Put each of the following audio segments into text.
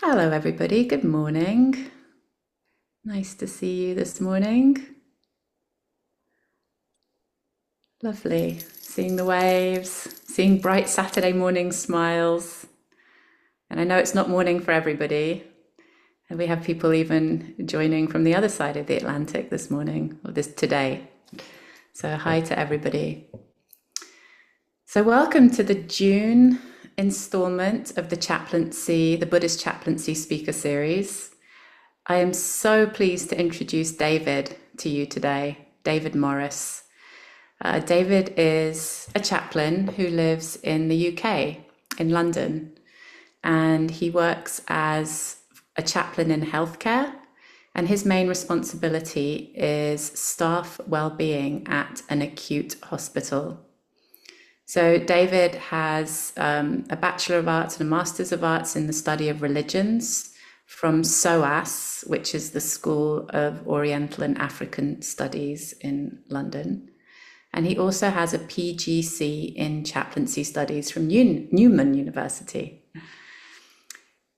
Hello, everybody. Good morning. Nice to see you this morning. Lovely. Seeing the waves, seeing bright Saturday morning smiles. And I know it's not morning for everybody. And we have people even joining from the other side of the Atlantic this morning, or this today. So, hi to everybody. So, welcome to the June installment of the Chaplaincy, the Buddhist Chaplaincy Speaker Series. I am so pleased to introduce David to you today, David Morris. David is a chaplain who lives in the UK, in London, and he works as a chaplain in healthcare, and his main responsibility is staff wellbeing at an acute hospital. So David has a Bachelor of Arts and a Master's of Arts in the study of religions from SOAS, which is the School of Oriental and African Studies in London. And he also has a PGC in chaplaincy studies from Newman University.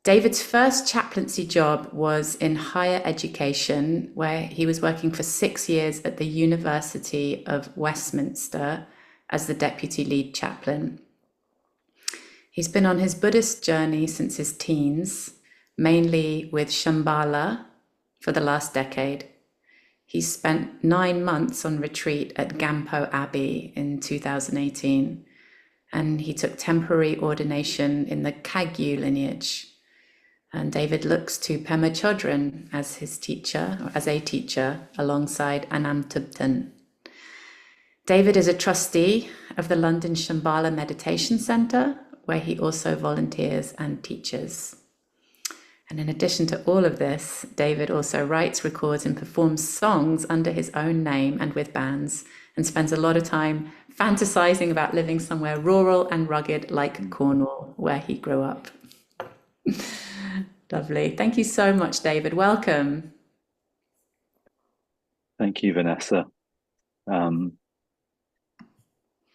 David's first chaplaincy job was in higher education, where he was working for 6 years at the University of Westminster as the deputy lead chaplain. He's been on his Buddhist journey since his teens, mainly with Shambhala for the last decade. He spent 9 months on retreat at Gampo Abbey in 2018, and he took temporary ordination in the Kagyu lineage. And David looks to Pema Chodron as his teacher, or as a teacher, alongside Anam Thubten. David is a trustee of the London Shambhala Meditation Centre, where he also volunteers and teaches. And in addition to all of this, David also writes, records, and performs songs under his own name and with bands, and spends a lot of time fantasizing about living somewhere rural and rugged like Cornwall, where he grew up. Lovely. Thank you so much, David. Welcome. Thank you, Vanessa.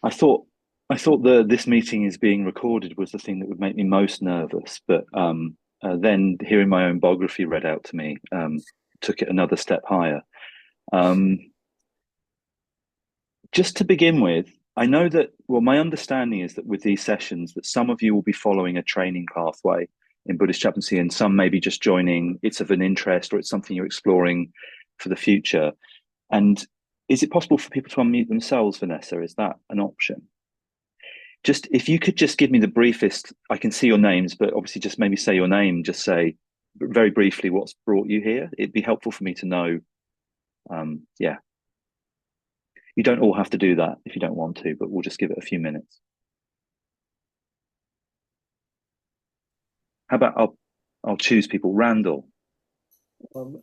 I thought this meeting is being recorded was the thing that would make me most nervous, but then hearing my own biography read out to me took it another step higher. Just to begin with, I know that, well, my understanding is that with these sessions that some of you will be following a training pathway in Buddhist chaplaincy, and some may be just joining, it's of an interest or it's something you're exploring for the future. And is it possible for people to unmute themselves, Vanessa? Is that an option? Just if you could just give me the briefest, I can see your names, but obviously just maybe say your name, just say very briefly what's brought you here. It'd be helpful for me to know. Yeah. You don't all have to do that if you don't want to, but we'll just give it a few minutes. How about I'll choose people. Randall.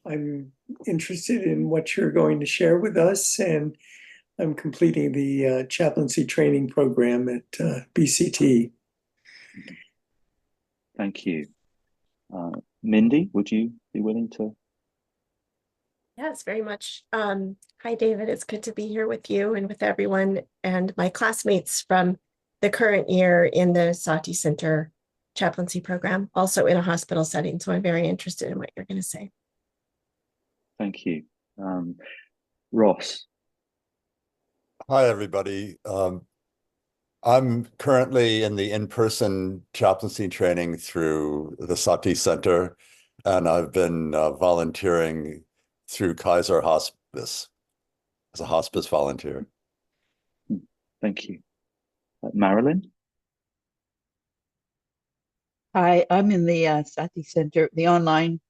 I'm interested in what you're going to share with us, and I'm completing the chaplaincy training program at BCT. Thank you. Mindy, would you be willing to? Yes, very much. Hi, David. It's good to be here with you and with everyone and my classmates from the current year in the Sati Center chaplaincy program, also in a hospital setting. So I'm very interested in what you're going to say. Thank you. Ross. Hi, everybody. I'm currently in the in-person chaplaincy training through the Sati Center, and I've been volunteering through Kaiser Hospice as a hospice volunteer. Thank you. Marilyn? Hi, I'm in the Sati Center, the online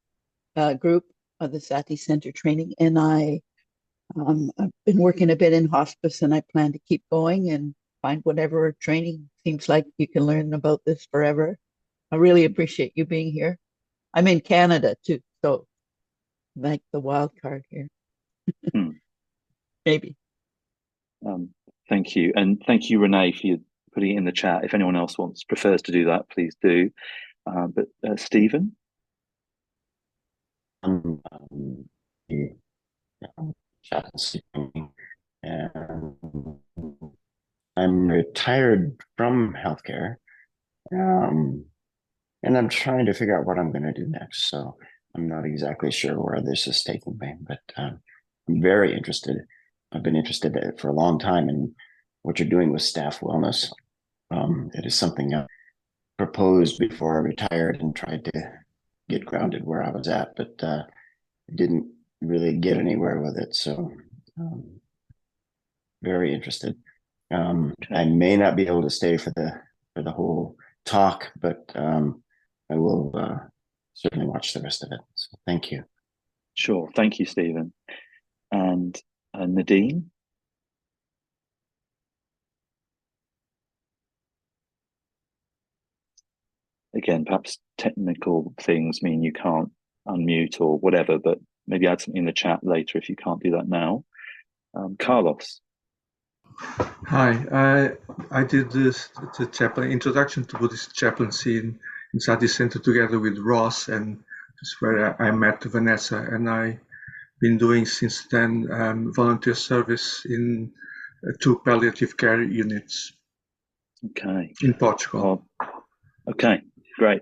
group of the Sati Center training, and I've been working a bit in hospice, and I plan to keep going and find whatever training. Seems like you can learn about this forever. I really appreciate you being here. I'm in Canada too, so like the wild card here. Maybe. Thank you. And thank you, Renee, for putting it in the chat. If anyone else prefers to do that, please do. But Stephen? And I'm retired from healthcare, and I'm trying to figure out what I'm going to do next. So I'm not exactly sure where this is taking me, but I'm very interested. I've been interested in it for a long time in what you're doing with staff wellness. It is something I proposed before I retired and tried to get grounded where I was at, but didn't really get anywhere with it. So very interested. I may not be able to stay for the whole talk, but I will certainly watch the rest of it. So thank you. Sure. Thank you, Stephen. And Nadine? Again, perhaps technical things mean you can't unmute or whatever, but maybe add something in the chat later if you can't do that now. Carlos. Hi, I did the chaplain introduction to Buddhist Chaplaincy in Sati Center together with Ross, and that's where I met Vanessa, and I've been doing since then volunteer service in 2 palliative care units. Okay. In Portugal. Okay, great.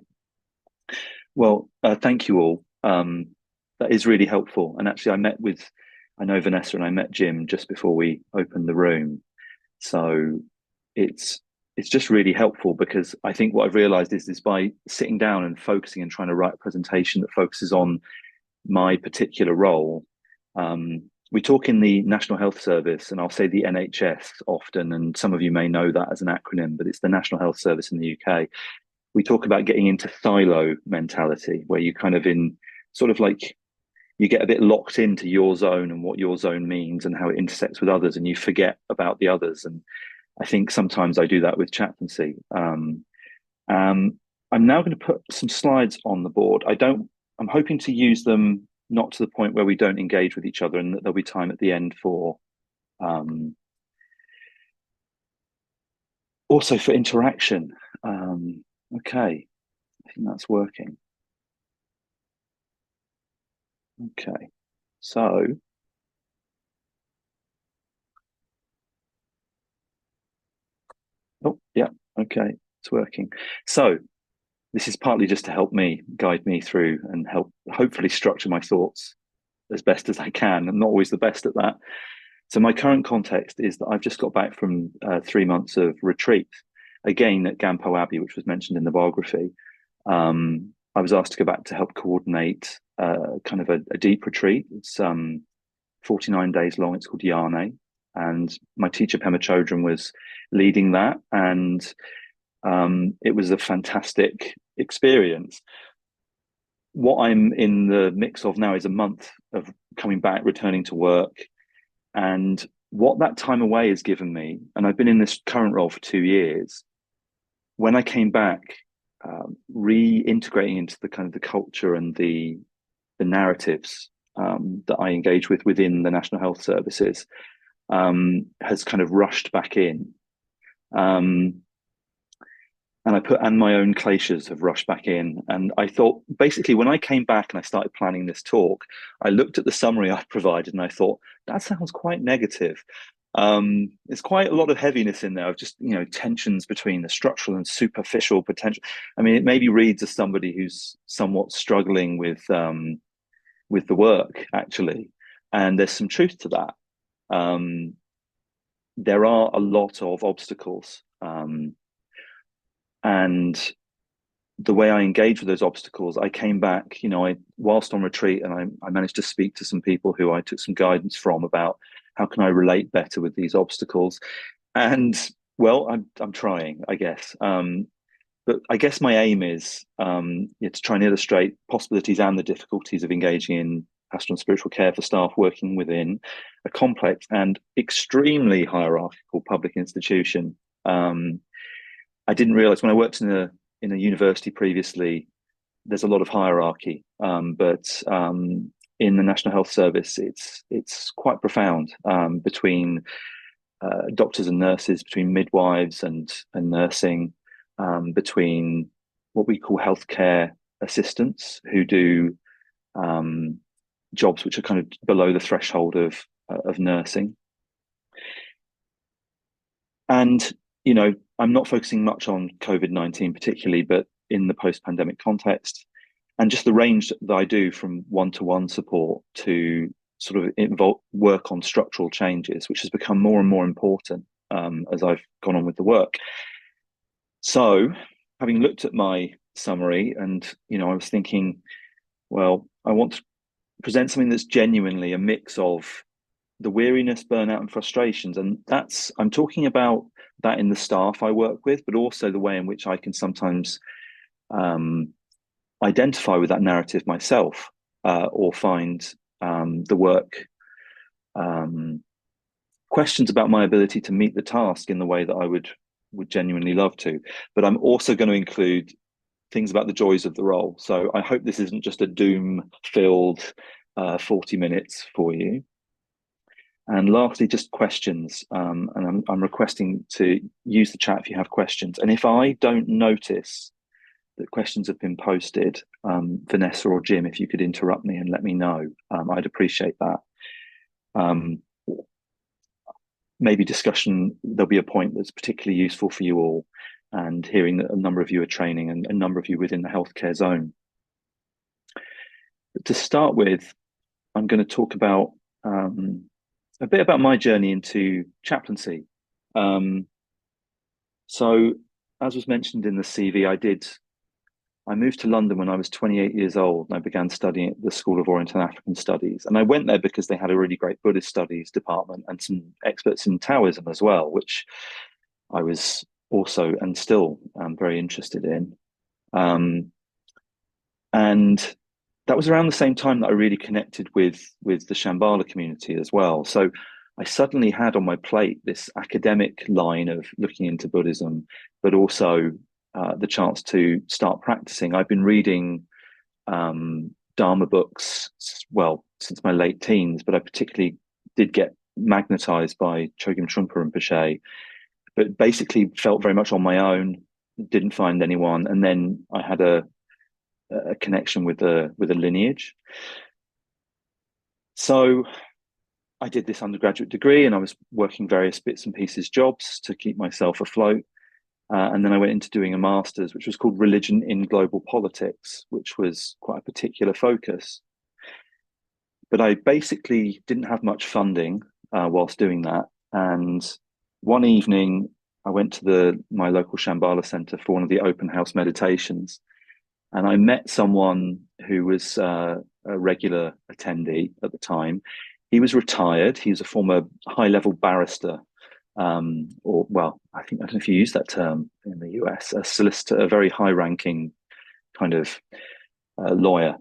Well, thank you all. That is really helpful. And actually, I know Vanessa and I met Jim just before we opened the room. So it's just really helpful, because I think what I've realized is by sitting down and focusing and trying to write a presentation that focuses on my particular role. We talk in the National Health Service, and I'll say the NHS often, and some of you may know that as an acronym, but it's the National Health Service in the UK. We talk about getting into silo mentality, where you kind of you get a bit locked into your zone and what your zone means and how it intersects with others, and you forget about the others. And I think sometimes I do that with chaplaincy. I'm now going to put some slides on the board. I'm hoping to use them not to the point where we don't engage with each other, and that there'll be time at the end for also for interaction. Okay, I think that's working. Okay, so yeah, okay, it's working. So this is partly just to help me guide me through and help hopefully structure my thoughts as best as I can. I'm not always the best at that. So my current context is that I've just got back from 3 months of retreat, again at Gampo Abbey, which was mentioned in the biography. I was asked to go back to help coordinate kind of a deep retreat. It's 49 days long. It's called Yane. And my teacher, Pema Chodron, was leading that. And it was a fantastic experience. What I'm in the mix of now is a month of coming back, returning to work. And what that time away has given me, and I've been in this current role for 2 years, when I came back, reintegrating into the kind of the culture and the narratives that I engage with within the National Health Services has kind of rushed back in. And my own kleshas have rushed back in. And I thought, basically, when I came back and I started planning this talk, I looked at the summary I provided and I thought, that sounds quite negative. There's quite a lot of heaviness in there of just, tensions between the structural and superficial potential. I mean, it maybe reads as somebody who's somewhat struggling with the work, actually. And there's some truth to that. There are a lot of obstacles. And the way I engage with those obstacles, I came back, whilst on retreat, and I managed to speak to some people who I took some guidance from about how can I relate better with these obstacles. And well, I'm trying, I guess. But I guess my aim is to try and illustrate possibilities and the difficulties of engaging in pastoral and spiritual care for staff working within a complex and extremely hierarchical public institution. I didn't realize when I worked in a university previously, there's a lot of hierarchy, but in the National Health Service, it's quite profound between doctors and nurses, between midwives and nursing, between what we call healthcare assistants who do jobs which are kind of below the threshold of nursing. And I'm not focusing much on COVID-19 particularly, but in the post-pandemic context, and just the range that I do from one-to-one support to sort of involve work on structural changes, which has become more and more important as I've gone on with the work. So, having looked at my summary, and I was thinking, well, I want to present something that's genuinely a mix of the weariness, burnout, and frustrations, and I'm talking about that in the staff I work with, but also the way in which I can sometimes identify with that narrative myself, or find the work questions about my ability to meet the task in the way that I would genuinely love to. But I'm also going to include things about the joys of the role. So I hope this isn't just a doom-filled 40 minutes for you. And lastly, just questions. And I'm requesting to use the chat if you have questions. And if I don't notice that questions have been posted, Vanessa or Jim, if you could interrupt me and let me know, I'd appreciate that. Maybe discussion, there'll be a point that's particularly useful for you all, and hearing that a number of you are training and a number of you within the healthcare zone. But to start with, I'm going to talk about a bit about my journey into chaplaincy. So, as was mentioned in the CV, I moved to London when I was 28 years old, and I began studying at the School of Orient and African Studies. And I went there because they had a really great Buddhist studies department and some experts in Taoism as well, which I was also and still very interested in. And that was around the same time that I really connected with the Shambhala community as well. So I suddenly had on my plate this academic line of looking into Buddhism, but also the chance to start practicing. I've been reading Dharma books, well, since my late teens, but I particularly did get magnetized by Chogyam Trungpa Rinpoche, but basically felt very much on my own, didn't find anyone. And then I had a connection with a lineage. So I did this undergraduate degree, and I was working various bits and pieces jobs to keep myself afloat. And then I went into doing a master's, which was called Religion in Global Politics, which was quite a particular focus. But I basically didn't have much funding whilst doing that. And one evening, I went to my local Shambhala center for one of the open house meditations. And I met someone who was a regular attendee at the time. He was retired. He was a former high-level barrister. I don't know if you use that term in the US, a solicitor, a very high-ranking kind of lawyer.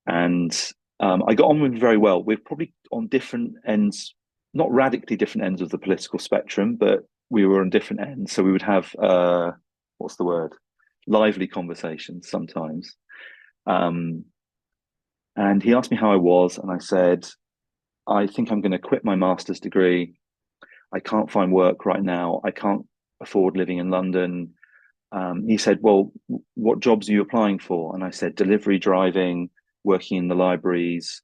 And I got on with him very well. We're probably on different ends, not radically different ends of the political spectrum, but we were on different ends. So we would have, lively conversations sometimes. And he asked me how I was, and I said, I think I'm going to quit my master's degree. I can't find work right now. I can't afford living in London. He said, well, what jobs are you applying for? And I said, delivery driving, working in the libraries,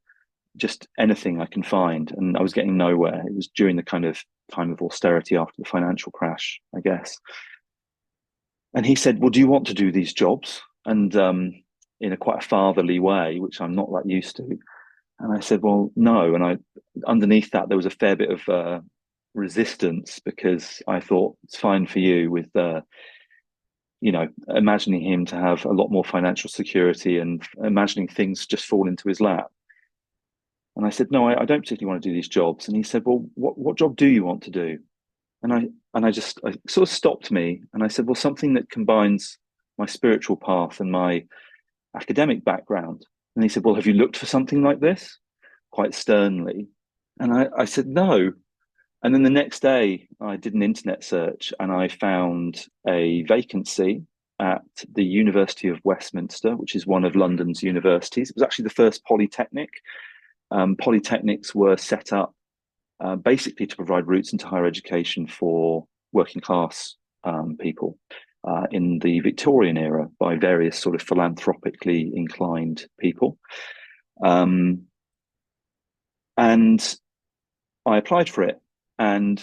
just anything I can find. And I was getting nowhere. It was during the kind of time of austerity after the financial crash, I guess. And he said, well, do you want to do these jobs? And in a quite a fatherly way, which I'm not that used to. And I said, well, no. And underneath that, there was a fair bit of resistance, because I thought, it's fine for you, with imagining him to have a lot more financial security and imagining things just fall into his lap. And I said, no, I don't particularly want to do these jobs. And he said, well, what job do you want to do? And I sort of stopped me, and I said, well, something that combines my spiritual path and my academic background. And he said, well, have you looked for something like this? Quite sternly. And I said, no. And then the next day I did an internet search, and I found a vacancy at the University of Westminster, which is one of London's universities. It was actually the first polytechnic. Polytechnics were set up basically to provide routes into higher education for working class people in the Victorian era by various sort of philanthropically inclined people. And I applied for it, and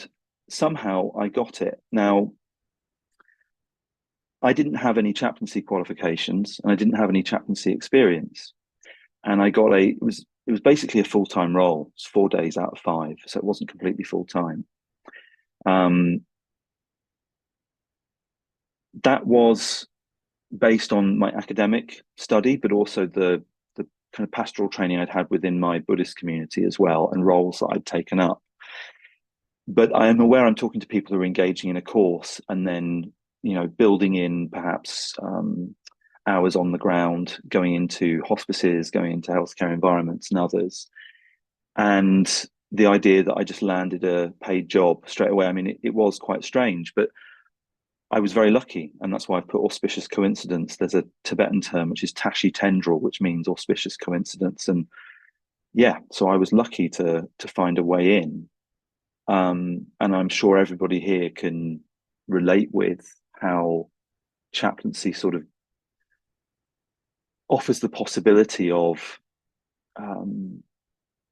somehow I got it. Now, I didn't have any chaplaincy qualifications and I didn't have any chaplaincy experience. And I got it was basically a full-time role. It's 4 days out of 5, so it wasn't completely full-time. That was based on my academic study, but also the kind of pastoral training I'd had within my Buddhist community as well, and roles that I'd taken up. But I am aware I'm talking to people who are engaging in a course and then, you know, building in perhaps hours on the ground, going into hospices, going into healthcare environments and others. And the idea that I just landed a paid job straight away, I mean, it was quite strange, but I was very lucky, and that's why I've put auspicious coincidence. There's a Tibetan term which is tashi tendril, which means auspicious coincidence. And yeah, so I was lucky to find a way in. And I'm sure everybody here can relate with how chaplaincy sort of offers the possibility of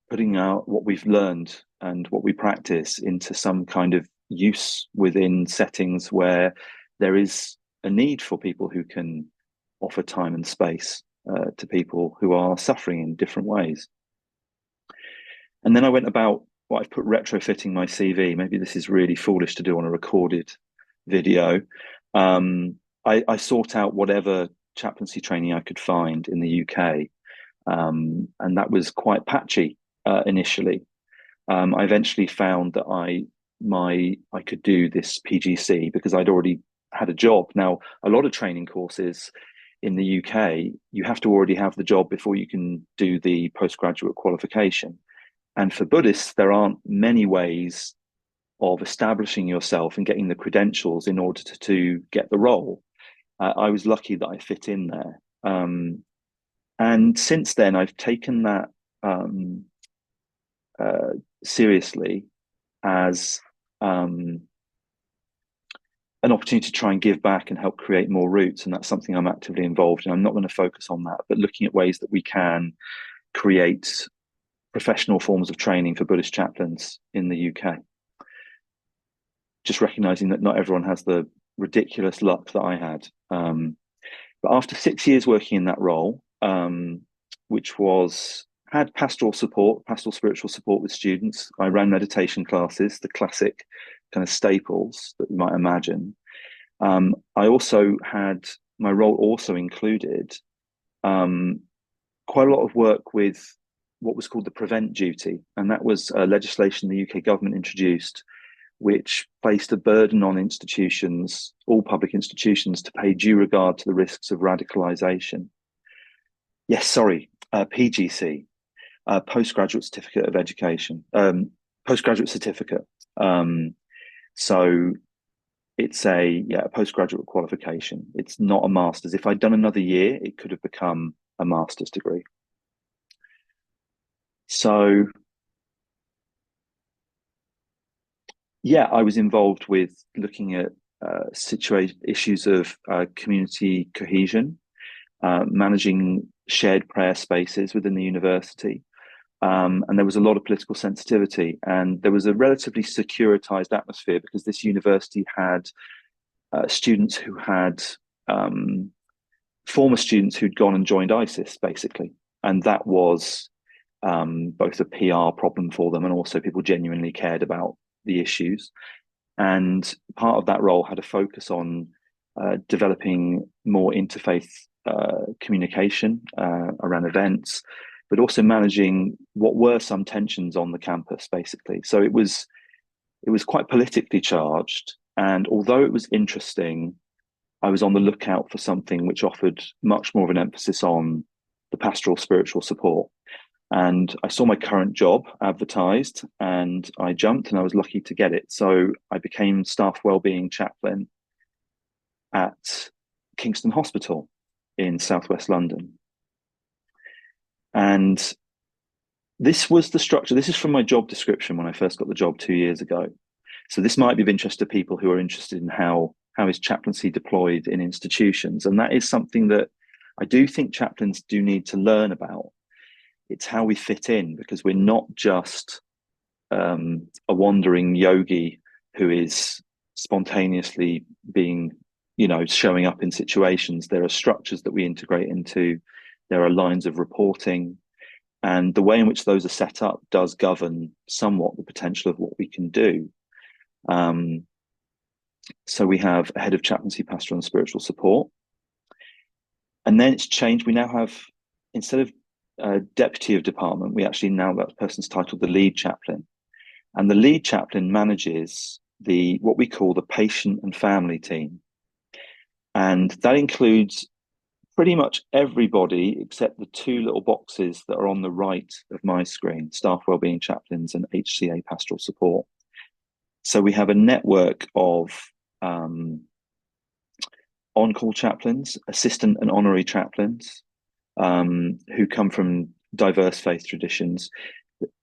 putting out what we've learned and what we practice into some kind of use within settings where there is a need for people who can offer time and space to people who are suffering in different ways. And then I went about what I've put retrofitting my CV. Maybe this is really foolish to do on a recorded video. I sought out whatever chaplaincy training I could find in the UK. And that was quite patchy initially. I eventually found that I could do this PGC because I'd already had a job. Now, a lot of training courses in the UK, you have to already have the job before you can do the postgraduate qualification. And for Buddhists, there aren't many ways of establishing yourself and getting the credentials in order to get the role. I was lucky that I fit in there. And since then, I've taken that seriously as an opportunity to try and give back and help create more routes. And that's something I'm actively involved in. I'm not going to focus on that, but looking at ways that we can create professional forms of training for Buddhist chaplains in the UK. Just recognizing that not everyone has the ridiculous luck that I had. But after 6 years working in that role, which had pastoral support, pastoral spiritual support with students, I ran meditation classes, the classic kind of staples that you might imagine. I also had, my role also included quite a lot of work with what was called the prevent duty. And that was legislation the UK government introduced, which placed a burden on institutions, all public institutions, to pay due regard to the risks of radicalisation. Yes, sorry, PGC, Postgraduate Certificate of Education, Postgraduate Certificate. So it's a postgraduate qualification. It's not a master's. If I'd done another year, it could have become a master's degree. So yeah, I was involved with looking at issues of community cohesion, managing shared prayer spaces within the university. And there was a lot of political sensitivity, and there was a relatively securitized atmosphere because this university had students who had former students who'd gone and joined ISIS, basically. And that was both a PR problem for them and also people genuinely cared about the issues. And part of that role had a focus on developing more interfaith communication around events, but also managing what were some tensions on the campus, basically. So it was quite politically charged. And although it was interesting, I was on the lookout for something which offered much more of an emphasis on the pastoral spiritual support. And I saw my current job advertised and I jumped, and I was lucky to get it. So I became Staff Wellbeing Chaplain at Kingston Hospital in southwest London. And this was the structure. This is from my job description when I first got the job 2 years ago. So this might be of interest to people who are interested in how is chaplaincy deployed in institutions. And that is something that I do think chaplains do need to learn about. It's how we fit in, because we're not just a wandering yogi who is spontaneously being showing up in situations. There are structures that we integrate into. There are lines of reporting. And the way in which those are set up does govern somewhat the potential of what we can do. So we have a head of chaplaincy, pastoral and spiritual support. And then it's changed. We now have, instead of deputy of department, we actually now, that person's titled the lead chaplain. And the lead chaplain manages what we call the patient and family team. And that includes pretty much everybody except the two little boxes that are on the right of my screen, Staff Wellbeing Chaplains and HCA Pastoral Support. So we have a network of on-call chaplains, assistant and honorary chaplains who come from diverse faith traditions.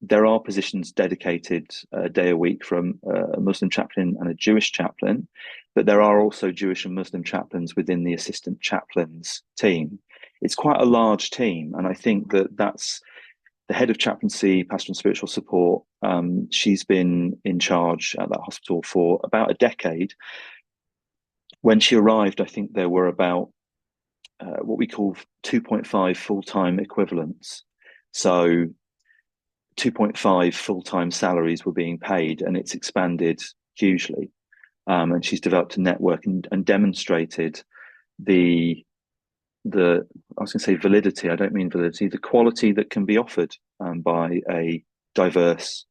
There are positions dedicated a day a week from a Muslim chaplain and a Jewish chaplain, but there are also Jewish and Muslim chaplains within the assistant chaplains team. It's quite a large team, and I think that's the head of chaplaincy, pastoral and spiritual support. She's been in charge at that hospital for about a decade. When she arrived, I think there were about what we call 2.5 full-time equivalents. So 2.5 full-time salaries were being paid, and it's expanded hugely. And she's developed a network and demonstrated I was going to say validity. I don't mean validity. The quality that can be offered by a diverse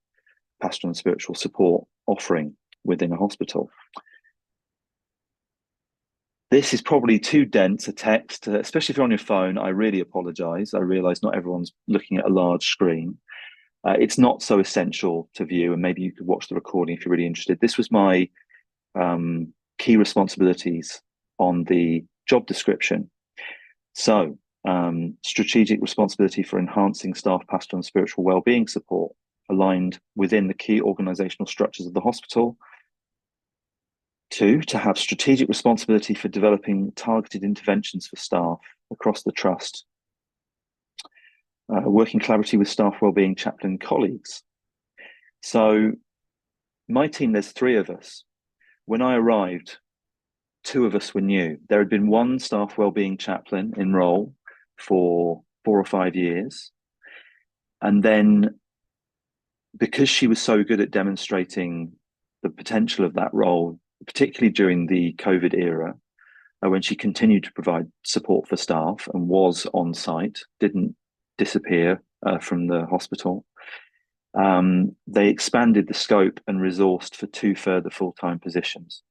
pastoral and spiritual support offering within a hospital. This is probably too dense a text, especially if you're on your phone. I really apologize. I realize not everyone's looking at a large screen. It's not so essential to view, and maybe you could watch the recording if you're really interested. This was my key responsibilities on the job description. So, strategic responsibility for enhancing staff pastoral and spiritual wellbeing support aligned within the key organizational structures of the hospital. 2, to have strategic responsibility for developing targeted interventions for staff across the trust. Working collaboratively with staff wellbeing chaplain colleagues. So my team, there's 3 of us. When I arrived, 2 of us were new. There had been one staff wellbeing chaplain in role for 4 or 5 years. And then because she was so good at demonstrating the potential of that role, particularly during the COVID era, when she continued to provide support for staff and was on site, didn't disappear from the hospital. They expanded the scope and resourced for 2 further full-time positions.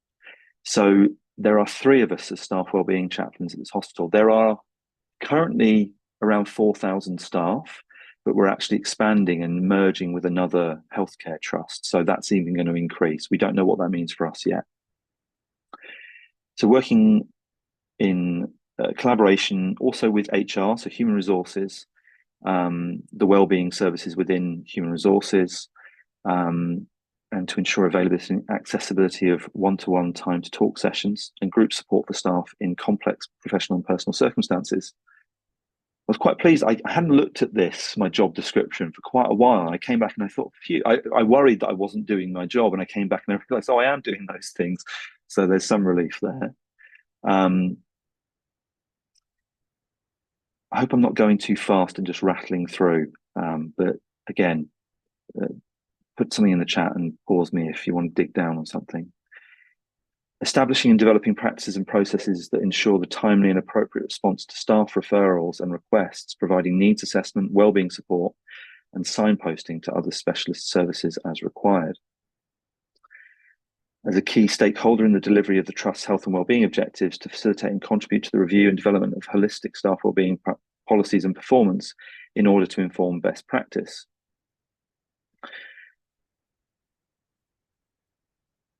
So there are 3 of us as staff wellbeing chaplains at this hospital. There are currently around 4,000 staff, but we're actually expanding and merging with another healthcare trust. So that's even going to increase. We don't know what that means for us yet. So working in collaboration also with HR, so human resources, the wellbeing services within human resources, and to ensure availability and accessibility of one-to-one time to talk sessions and group support for staff in complex professional and personal circumstances. I was quite pleased. I hadn't looked at my job description for quite a while. I came back and I thought, phew, I worried that I wasn't doing my job, and I came back and I realized, I am doing those things. So there's some relief there. I hope I'm not going too fast and just rattling through, but again, put something in the chat and pause me if you want to dig down on something. Establishing and developing practices and processes that ensure the timely and appropriate response to staff referrals and requests, providing needs assessment, wellbeing support, and signposting to other specialist services as required. As a key stakeholder in the delivery of the Trust's health and wellbeing objectives, to facilitate and contribute to the review and development of holistic staff wellbeing policies and performance in order to inform best practice.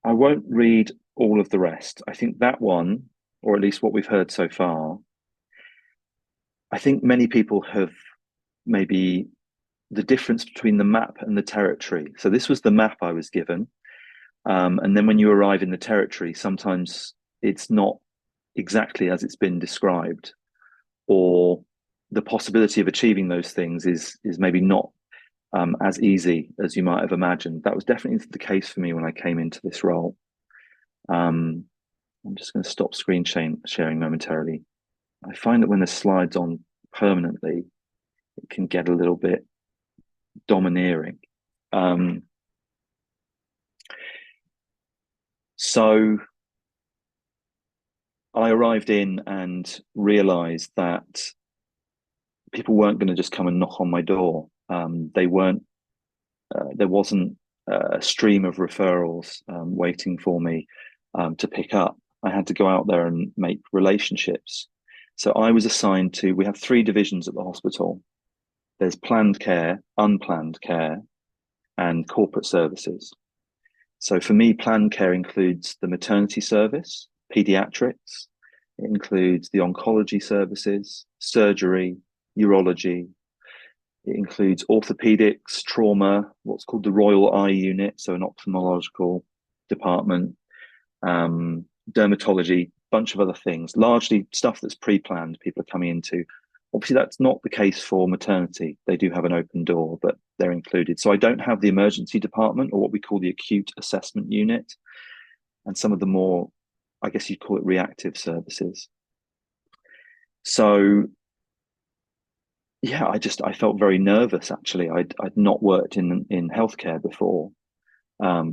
I won't read all of the rest. I think that one, or at least what we've heard so far, I think many people have maybe the difference between the map and the territory. So this was the map I was given. And then when you arrive in the territory, sometimes it's not exactly as it's been described, or the possibility of achieving those things is maybe not as easy as you might have imagined. That was definitely the case for me when I came into this role. I'm just going to stop screen sharing momentarily. I find that when the slide's on permanently, it can get a little bit domineering. So I arrived in and realized that people weren't going to just come and knock on my door. They weren't. There wasn't a stream of referrals waiting for me to pick up. I had to go out there and make relationships. So I was assigned to. We have 3 divisions at the hospital. There's planned care, unplanned care, and corporate services. So for me, planned care includes the maternity service, pediatrics. It includes the oncology services, surgery, urology. It includes orthopedics, trauma, what's called the Royal Eye Unit, so an ophthalmological department, dermatology, bunch of other things, largely stuff that's pre-planned people are coming into. Obviously, that's not the case for maternity. They do have an open door, but they're included. So I don't have the emergency department or what we call the acute assessment unit and some of the more, I guess you'd call it reactive services. So yeah, I felt very nervous actually. I'd not worked in healthcare before.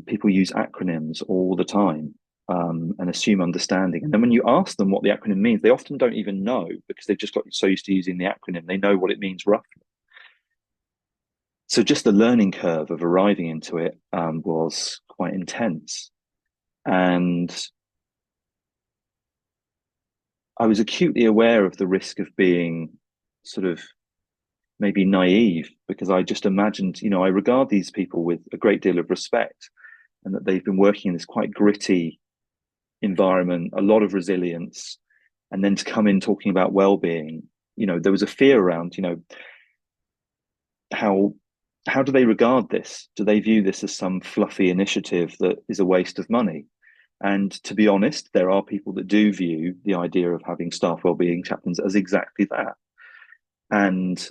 People use acronyms all the time. And assume understanding. And then when you ask them what the acronym means, they often don't even know because they've just got so used to using the acronym. They know what it means roughly. So just the learning curve of arriving into it was quite intense. And I was acutely aware of the risk of being sort of maybe naive because I just imagined, I regard these people with a great deal of respect and that they've been working in this quite gritty environment, a lot of resilience, and then to come in talking about well-being, there was a fear around, how do they regard this? Do they view this as some fluffy initiative that is a waste of money? And to be honest, there are people that do view the idea of having staff wellbeing chaplains as exactly that. And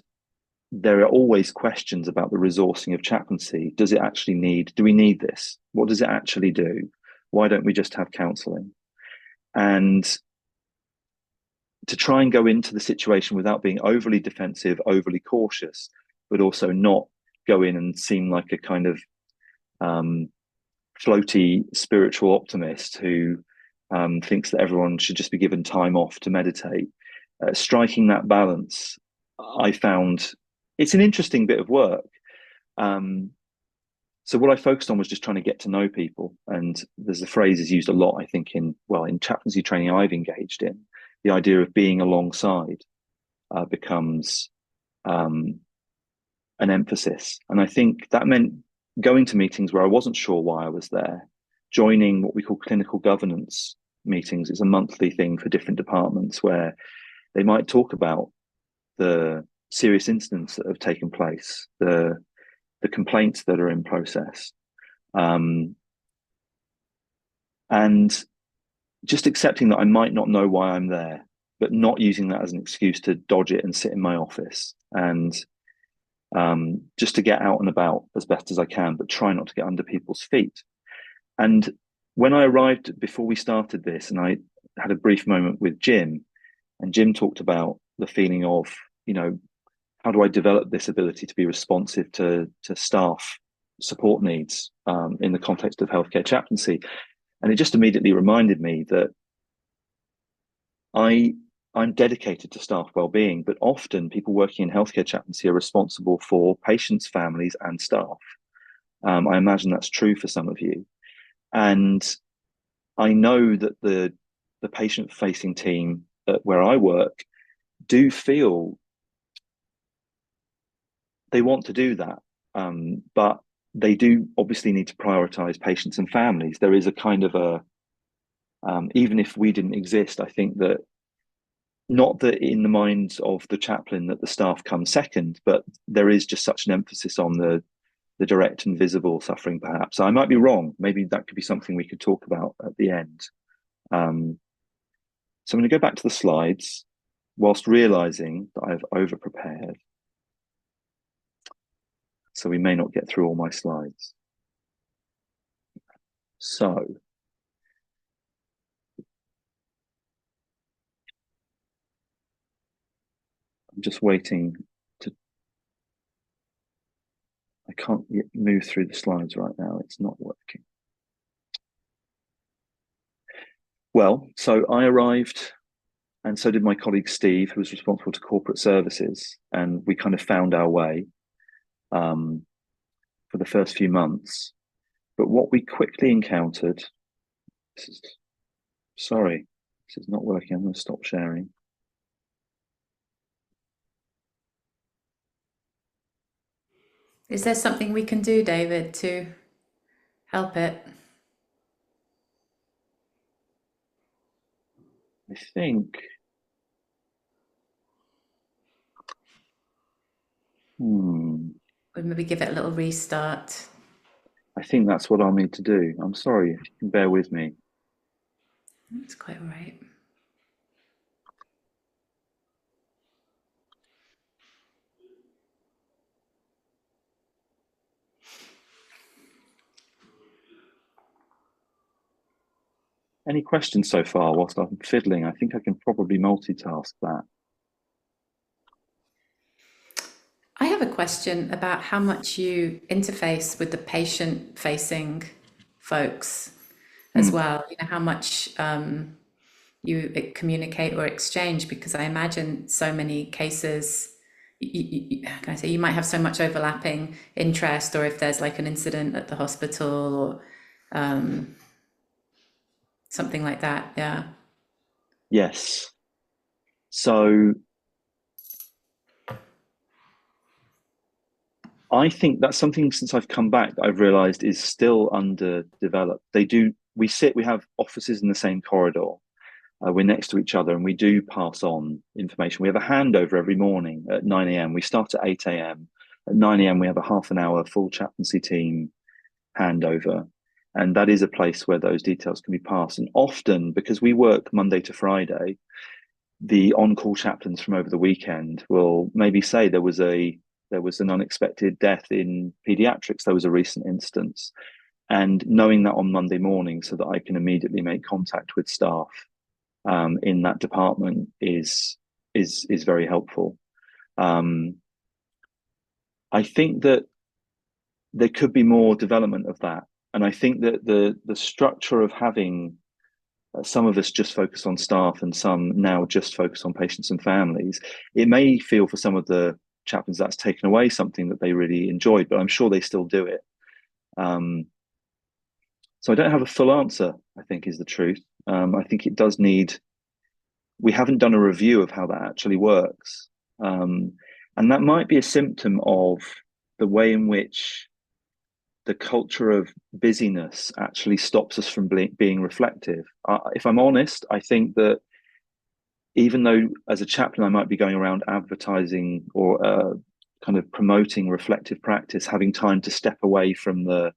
there are always questions about the resourcing of chaplaincy. Do we need this? What does it actually do? Why don't we just have counselling? And to try and go into the situation without being overly defensive, overly cautious, but also not go in and seem like a kind of floaty spiritual optimist who thinks that everyone should just be given time off to meditate. Striking that balance, I found it's an interesting bit of work. So what I focused on was just trying to get to know people. And there's a phrase is used a lot, I think, in chaplaincy training I've engaged in. The idea of being alongside becomes an emphasis. And I think that meant going to meetings where I wasn't sure why I was there, joining what we call clinical governance meetings. It's a monthly thing for different departments where they might talk about the serious incidents that have taken place, the complaints that are in process, and just accepting that I might not know why I'm there, but not using that as an excuse to dodge it and sit in my office, and just to get out and about as best as I can, but try not to get under people's feet. And when I arrived, before we started this, and I had a brief moment with Jim, and Jim talked about the feeling of, how do I develop this ability to be responsive to staff support needs in the context of healthcare chaplaincy? And it just immediately reminded me that I'm dedicated to staff wellbeing, but often people working in healthcare chaplaincy are responsible for patients, families, and staff. I imagine that's true for some of you. And I know that the patient-facing team where I work do feel they want to do that, but they do obviously need to prioritize patients and families. There is a kind of even if we didn't exist, I think that not that in the minds of the chaplain that the staff come second, but there is just such an emphasis on the direct and visible suffering, perhaps. I might be wrong. Maybe that could be something we could talk about at the end. So I'm going to go back to the slides whilst realizing that I've over-prepared. So we may not get through all my slides. So I'm just waiting to. I can't yet move through the slides right now. It's not working. Well, so I arrived, and so did my colleague Steve, who was responsible to corporate services, and we kind of found our way for the first few months. But what we quickly encountered, sorry, this is not working. I'm going to stop sharing. Is there something we can do, David, to help it? I think. Or maybe give it a little restart. I think that's what I'll need to do. I'm sorry, if you can bear with me. That's quite all right. Any questions so far whilst I'm fiddling? I think I can probably multitask that. I have a question about how much you interface with the patient-facing folks as well. You know, how much you communicate or exchange, because I imagine so many cases, can I say, you might have so much overlapping interest, or if there's like an incident at the hospital or something like that. Yeah. Yes. So I think that's something, since I've come back, that I've realized is still underdeveloped. We have offices in the same corridor. We're next to each other, and we do pass on information. We have a handover every morning at 9 a.m. We start at 8 a.m. At 9 a.m. we have a half an hour full chaplaincy team handover. And that is a place where those details can be passed. And often, because we work Monday to Friday, the on-call chaplains from over the weekend will maybe say there was an unexpected death in pediatrics. There was a recent instance, and knowing that on Monday morning, so that I can immediately make contact with staff in that department is very helpful. I think that there could be more development of that, and I think that the structure of having some of us just focus on staff and some now just focus on patients and families, it may feel for some of the chaplains that's taken away something that they really enjoyed, but I'm sure they still do it. So I don't have a full answer, I think, is the truth. I think it does need, we haven't done a review of how that actually works. And that might be a symptom of the way in which the culture of busyness actually stops us from being reflective. If I'm honest, I think that even though as a chaplain I might be going around advertising or kind of promoting reflective practice, having time to step away from the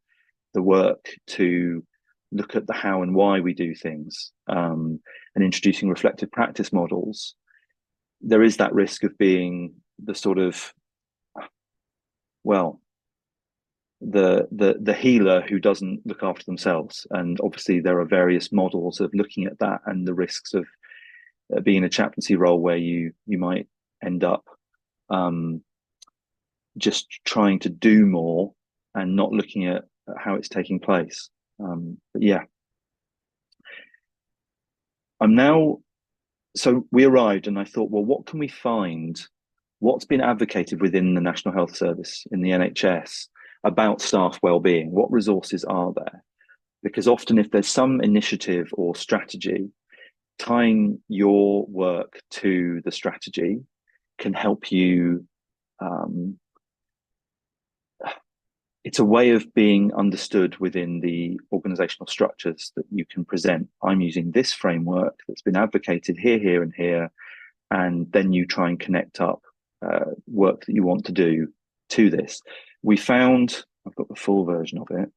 work to look at the how and why we do things, and introducing reflective practice models, there is that risk of being the sort of, well, the healer who doesn't look after themselves. And obviously there are various models of looking at that and the risks of being a chaplaincy role where you might end up just trying to do more and not looking at how it's taking place. But yeah, so we arrived and I thought, well, what can we find? What's been advocated within the National Health Service, in the NHS, about staff wellbeing? What resources are there? Because often if there's some initiative or strategy, tying your work to the strategy can help you. It's a way of being understood within the organizational structures that you can present. I'm using this framework that's been advocated here, here, and here, and then you try and connect up work that you want to do to this. We found, I've got the full version of it.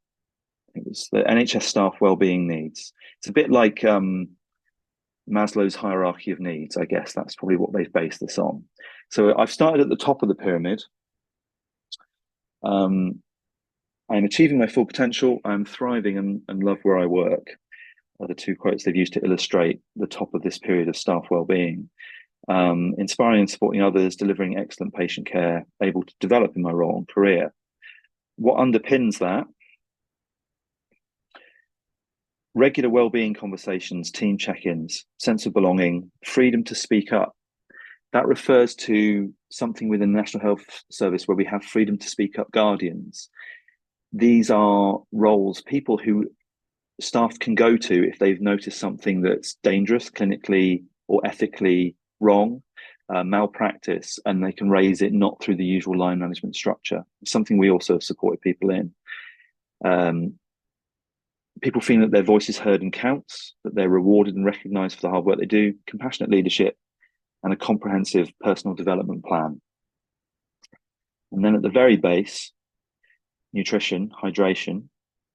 It was the NHS staff wellbeing needs. It's a bit like Maslow's hierarchy of needs, I guess. That's probably what they've based this on. So I've started at the top of the pyramid. I'm achieving my full potential. I'm thriving and love where I work are the two quotes they've used to illustrate the top of this period of staff wellbeing. inspiring and supporting others, delivering excellent patient care, able to develop in my role and career. What underpins that? Regular wellbeing conversations, team check-ins, sense of belonging, freedom to speak up. That refers to something within the National Health Service where we have freedom to speak up guardians. These are roles, people who staff can go to if they've noticed something that's dangerous, clinically or ethically wrong, malpractice, and they can raise it not through the usual line management structure. It's something we also have supported people in. People feeling that their voice is heard and counts, that they're rewarded and recognised for the hard work they do, compassionate leadership, and a comprehensive personal development plan. And then at the very base, nutrition, hydration,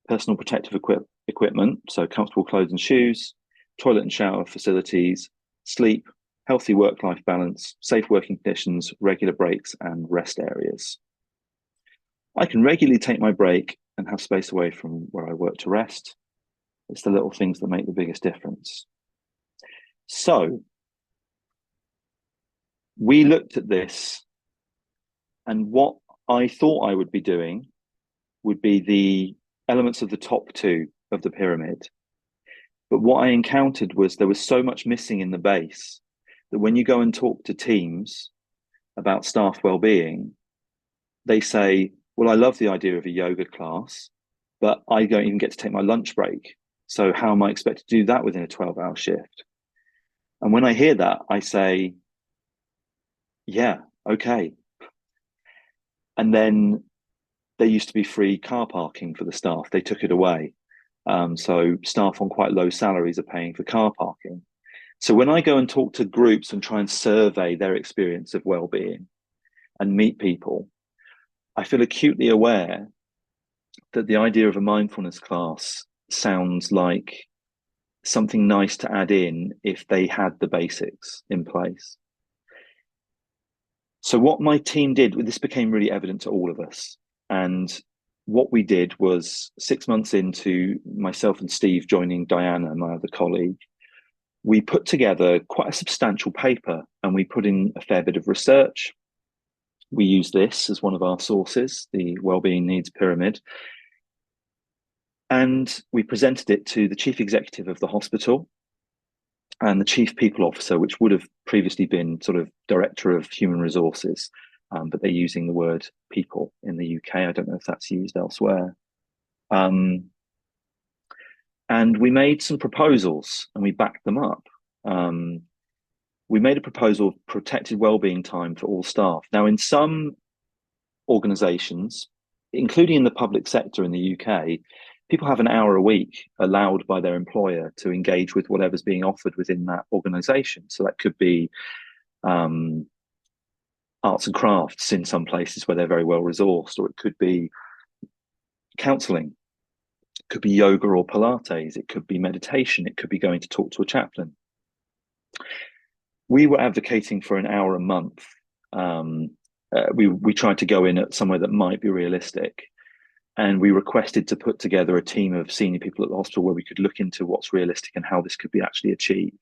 personal protective equipment, so comfortable clothes and shoes, toilet and shower facilities, sleep, healthy work-life balance, safe working conditions, regular breaks, and rest areas. I can regularly take my break and have space away from where I work to rest. It's the little things that make the biggest difference. So we looked at this, and what I thought I would be doing would be the elements of the top two of the pyramid. But what I encountered was there was so much missing in the base that when you go and talk to teams about staff well-being, they say, well, I love the idea of a yoga class, but I don't even get to take my lunch break. So how am I expected to do that within a 12-hour shift? And when I hear that, I say, yeah, okay. And then there used to be free car parking for the staff. They took it away. So staff on quite low salaries are paying for car parking. So when I go and talk to groups and try and survey their experience of well-being and meet people, I feel acutely aware that the idea of a mindfulness class sounds like something nice to add in if they had the basics in place. So what my team did, this became really evident to all of us. And what we did was 6 months into myself and Steve joining Diana, my other colleague, we put together quite a substantial paper and we put in a fair bit of research. We use this as one of our sources, the Wellbeing Needs Pyramid. And we presented it to the chief executive of the hospital and the chief people officer, which would have previously been sort of director of human resources, but they're using the word people in the UK. I don't know if that's used elsewhere. And we made some proposals and we backed them up. We made a proposal of protected wellbeing time for all staff. Now, in some organisations, including in the public sector in the UK, people have an hour a week allowed by their employer to engage with whatever's being offered within that organisation. So that could be arts and crafts in some places where they're very well resourced, or it could be counselling. It could be yoga or Pilates. It could be meditation. It could be going to talk to a chaplain. We were advocating for an hour a month. We tried to go in at somewhere that might be realistic. And we requested to put together a team of senior people at the hospital where we could look into what's realistic and how this could be actually achieved.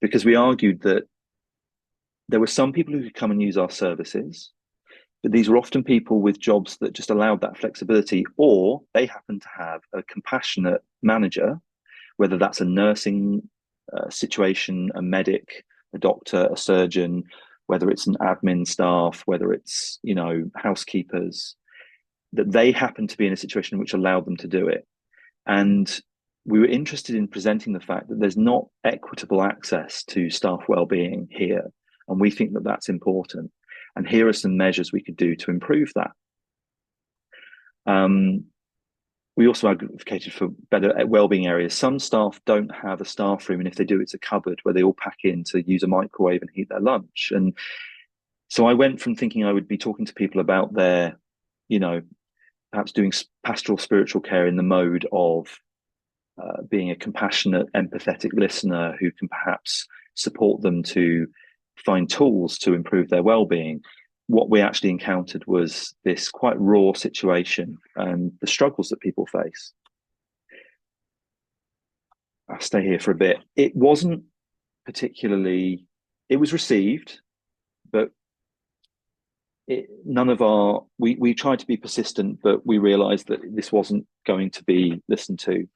Because we argued that there were some people who could come and use our services, but these were often people with jobs that just allowed that flexibility, or they happened to have a compassionate manager, whether that's a nursing situation, a medic, a doctor, a surgeon, whether it's an admin staff, whether it's, you know, housekeepers, that they happened to be in a situation which allowed them to do it. And we were interested in presenting the fact that there's not equitable access to staff wellbeing here. And we think that that's important. And here are some measures we could do to improve that. We also advocated for better wellbeing areas. Some staff don't have a staff room, and if they do, it's a cupboard where they all pack in to use a microwave and heat their lunch. And so I went from thinking I would be talking to people about their, you know, perhaps doing pastoral spiritual care in the mode of being a compassionate, empathetic listener who can perhaps support them to find tools to improve their well-being. What we actually encountered was this quite raw situation and the struggles that people face. I'll stay here for a bit. It wasn't particularly it was received, but we tried to be persistent, but we realized that this wasn't going to be listened to.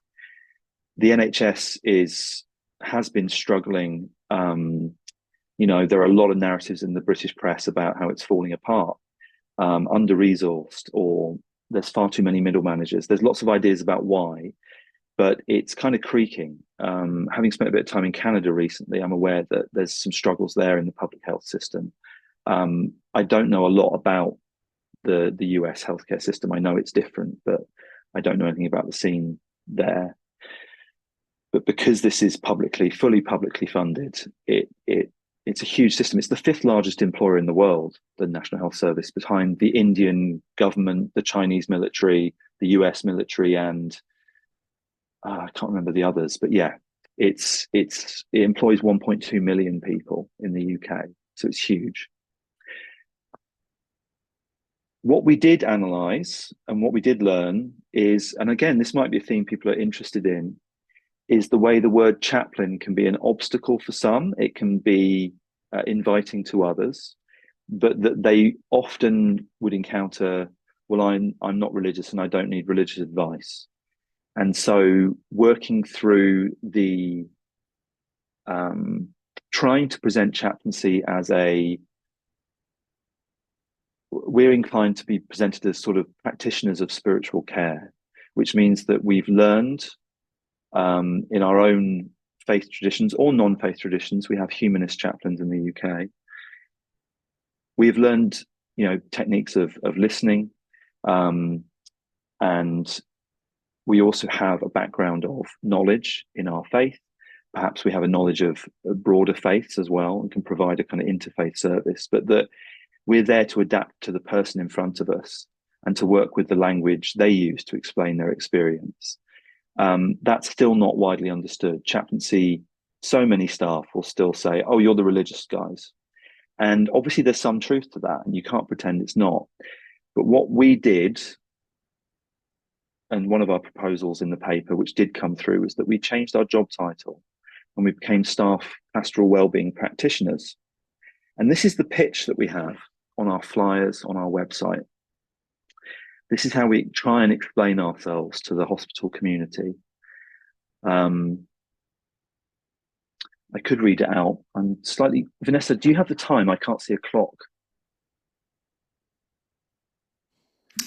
The NHS has been struggling. There are a lot of narratives in the British press about how it's falling apart, under-resourced, or there's far too many middle managers. There's lots of ideas about why, but it's kind of creaking. Having spent a bit of time in Canada recently, I'm aware that there's some struggles there in the public health system. I don't know a lot about the US healthcare system. I know it's different, but I don't know anything about the scene there. But because this is fully publicly funded, it's a huge system. It's the 5th largest employer in the world, the National Health Service, behind the Indian government, the Chinese military, the US military, and I can't remember the others. But yeah, it employs 1.2 million people in the UK, so it's huge. What we did analyse and what we did learn is, and again, this might be a theme people are interested in, is the way the word chaplain can be an obstacle for some. It can be inviting to others, but that they often would encounter, well, I'm not religious and I don't need religious advice. And so working through the trying to present chaplaincy as we're inclined to be presented as sort of practitioners of spiritual care, which means that we've learned in our own faith traditions or non-faith traditions. We have humanist chaplains in the UK. We've learned, techniques of listening, and we also have a background of knowledge in our faith. Perhaps we have a knowledge of broader faiths as well and can provide a kind of interfaith service, but that we're there to adapt to the person in front of us and to work with the language they use to explain their experience. That's still not widely understood. Chaplaincy, so many staff will still say, oh, you're the religious guys. And obviously there's some truth to that, and you can't pretend it's not. But what we did, and one of our proposals in the paper, which did come through, was that we changed our job title and we became Staff Pastoral Wellbeing Practitioners. And this is the pitch that we have on our flyers, on our website. This is how we try and explain ourselves to the hospital community. I could read it out. Vanessa, do you have the time? I can't see a clock.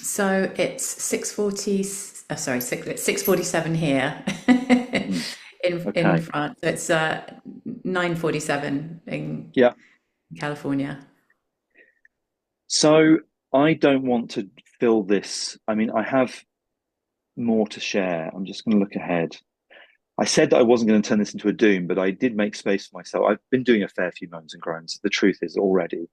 So it's 6:47 here in France. So it's 9:47 in California. So I don't want to fill this. I mean, I have more to share. I'm just going to look ahead. I said that I wasn't going to turn this into a doom, but I did make space for myself. I've been doing a fair few moans and groans. The truth is already.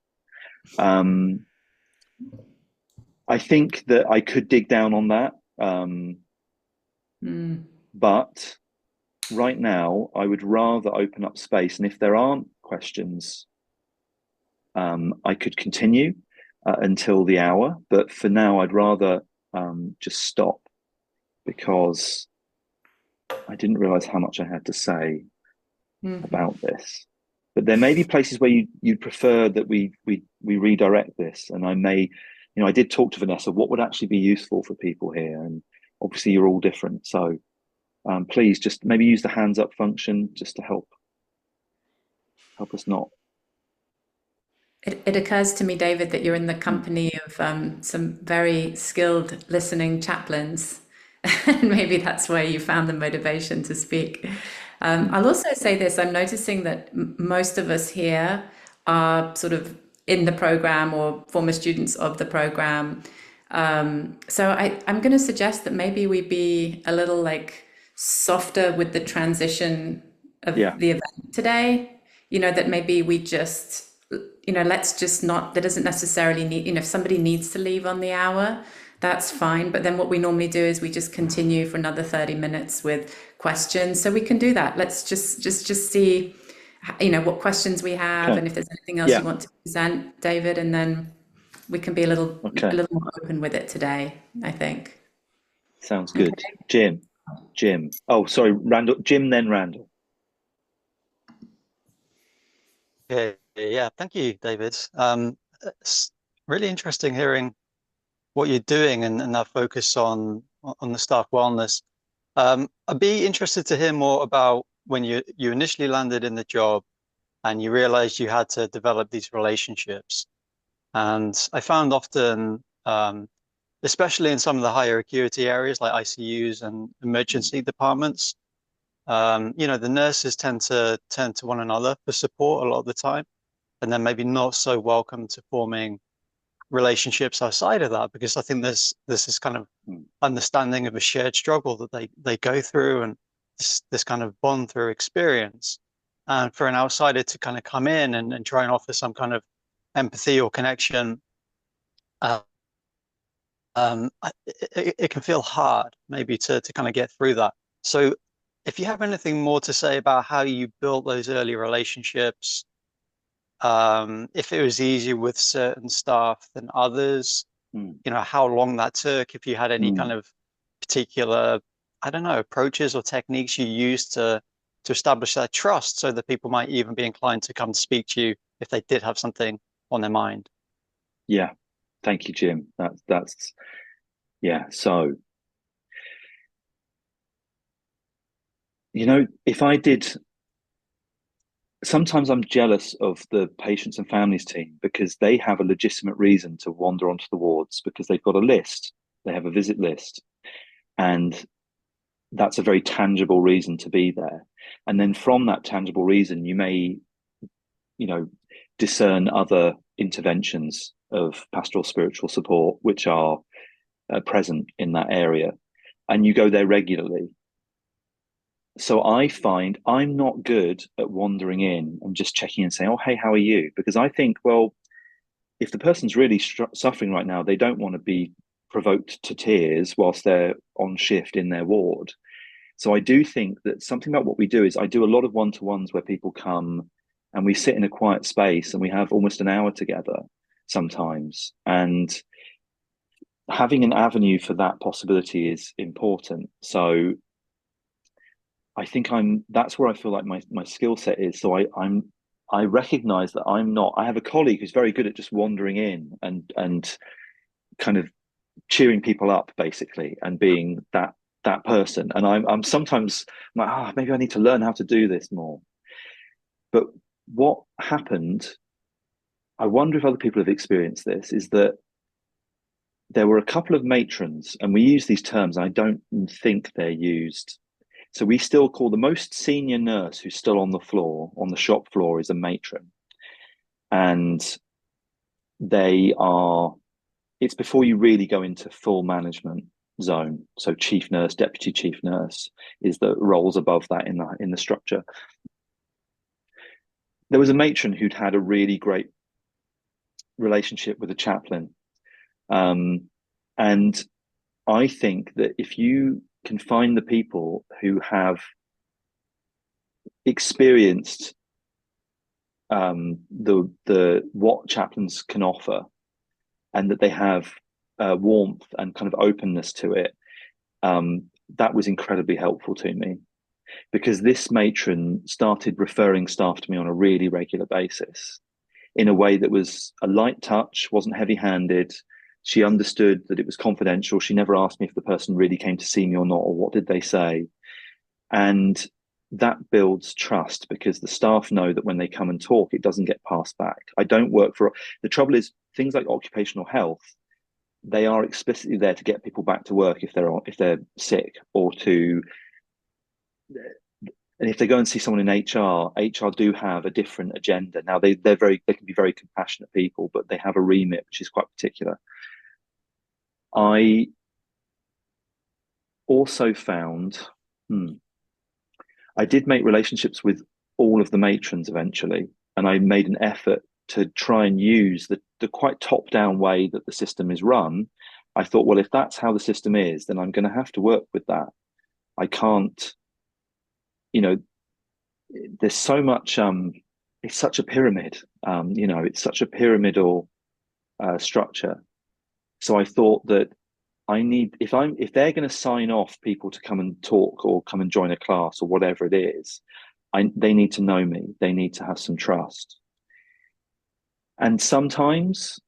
I think that I could dig down on that. But right now, I would rather open up space. And if there aren't questions, I could continue until the hour. But for now, I'd rather just stop, because I didn't realize how much I had to say about this. But there may be places where you'd prefer that we redirect this. And I may, I did talk to Vanessa, what would actually be useful for people here? And obviously you're all different. So please just maybe use the hands up function just to help us not. It occurs to me, David, that you're in the company of some very skilled listening chaplains. And maybe that's where you found the motivation to speak. I'll also say this, I'm noticing that most of us here are sort of in the program or former students of the program. So I'm going to suggest that maybe we be a little softer with the transition of the event today, that maybe we just, let's just not, that doesn't necessarily need, if somebody needs to leave on the hour, that's fine. But then what we normally do is we just continue for another 30 minutes with questions. So we can do that. Let's just see, what questions we have, and if there's anything else you want to present, David, and then we can be a little more open with it today, I think. Sounds good. Okay. Jim. Oh, sorry, Randall. Jim, then Randall. Okay, yeah, thank you, David. It's really interesting hearing what you're doing and that focus on the staff wellness. I'd be interested to hear more about when you initially landed in the job and you realized you had to develop these relationships. And I found often, especially in some of the higher acuity areas like ICUs and emergency departments, the nurses tend to turn to one another for support a lot of the time, and then maybe not so welcome to forming relationships outside of that, because I think there's this kind of understanding of a shared struggle that they go through, and this kind of bond through experience. And for an outsider to kind of come in and try and offer some kind of empathy or connection, uh, it can feel hard maybe to kind of get through that. So if you have anything more to say about how you built those early relationships, if it was easier with certain staff than others, how long that took, if you had any kind of particular, I don't know, approaches or techniques you used to establish that trust so that people might even be inclined to come speak to you if they did have something on their mind. Yeah, thank you, Jim. That's yeah. So, if I did, sometimes I'm jealous of the patients and families team because they have a legitimate reason to wander onto the wards because they've got a list, they have a visit list, and that's a very tangible reason to be there. And then from that tangible reason, you may, discern other interventions of pastoral spiritual support which are present in that area, and you go there regularly. So I find I'm not good at wandering in and just checking and saying, oh, hey, how are you? Because I think, well, if the person's really suffering right now, they don't want to be provoked to tears whilst they're on shift in their ward. So I do think that something about what we do is I do a lot of one-to-ones where people come and we sit in a quiet space and we have almost an hour together sometimes. And having an avenue for that possibility is important. So I think that's where I feel like my skill set is. So I recognize that I have a colleague who's very good at just wandering in and kind of cheering people up basically and being that person. And I'm sometimes like, maybe I need to learn how to do this more. But what happened, I wonder if other people have experienced this, is that there were a couple of matrons, and we use these terms, and I don't think they're used. So we still call the most senior nurse who's still on the floor, on the shop floor, is a matron. And it's before you really go into full management zone. So chief nurse, deputy chief nurse is the roles above that in the structure. There was a matron who'd had a really great relationship with a chaplain. And I think that if you can find the people who have experienced what chaplains can offer, and that they have warmth and kind of openness to it, that was incredibly helpful to me, because this matron started referring staff to me on a really regular basis in a way that was a light touch, wasn't heavy-handed. She understood that it was confidential. She never asked me if the person really came to see me or not, or what did they say. And that builds trust, because the staff know that when they come and talk, it doesn't get passed back. I don't work for, the trouble is things like occupational health, they are explicitly there to get people back to work if they're sick, or and if they go and see someone in HR do have a different agenda. Now they can be very compassionate people, but they have a remit which is quite particular. I also found I did make relationships with all of the matrons eventually, and I made an effort to try and use the quite top-down way that the system is run. I thought, well, if that's how the system is, then I'm going to have to work with that. I can't, there's so much, it's such a pyramid, it's such a pyramidal structure. So I thought that if they're going to sign off people to come and talk or come and join a class or whatever it is, they need to know me. They need to have some trust. And sometimes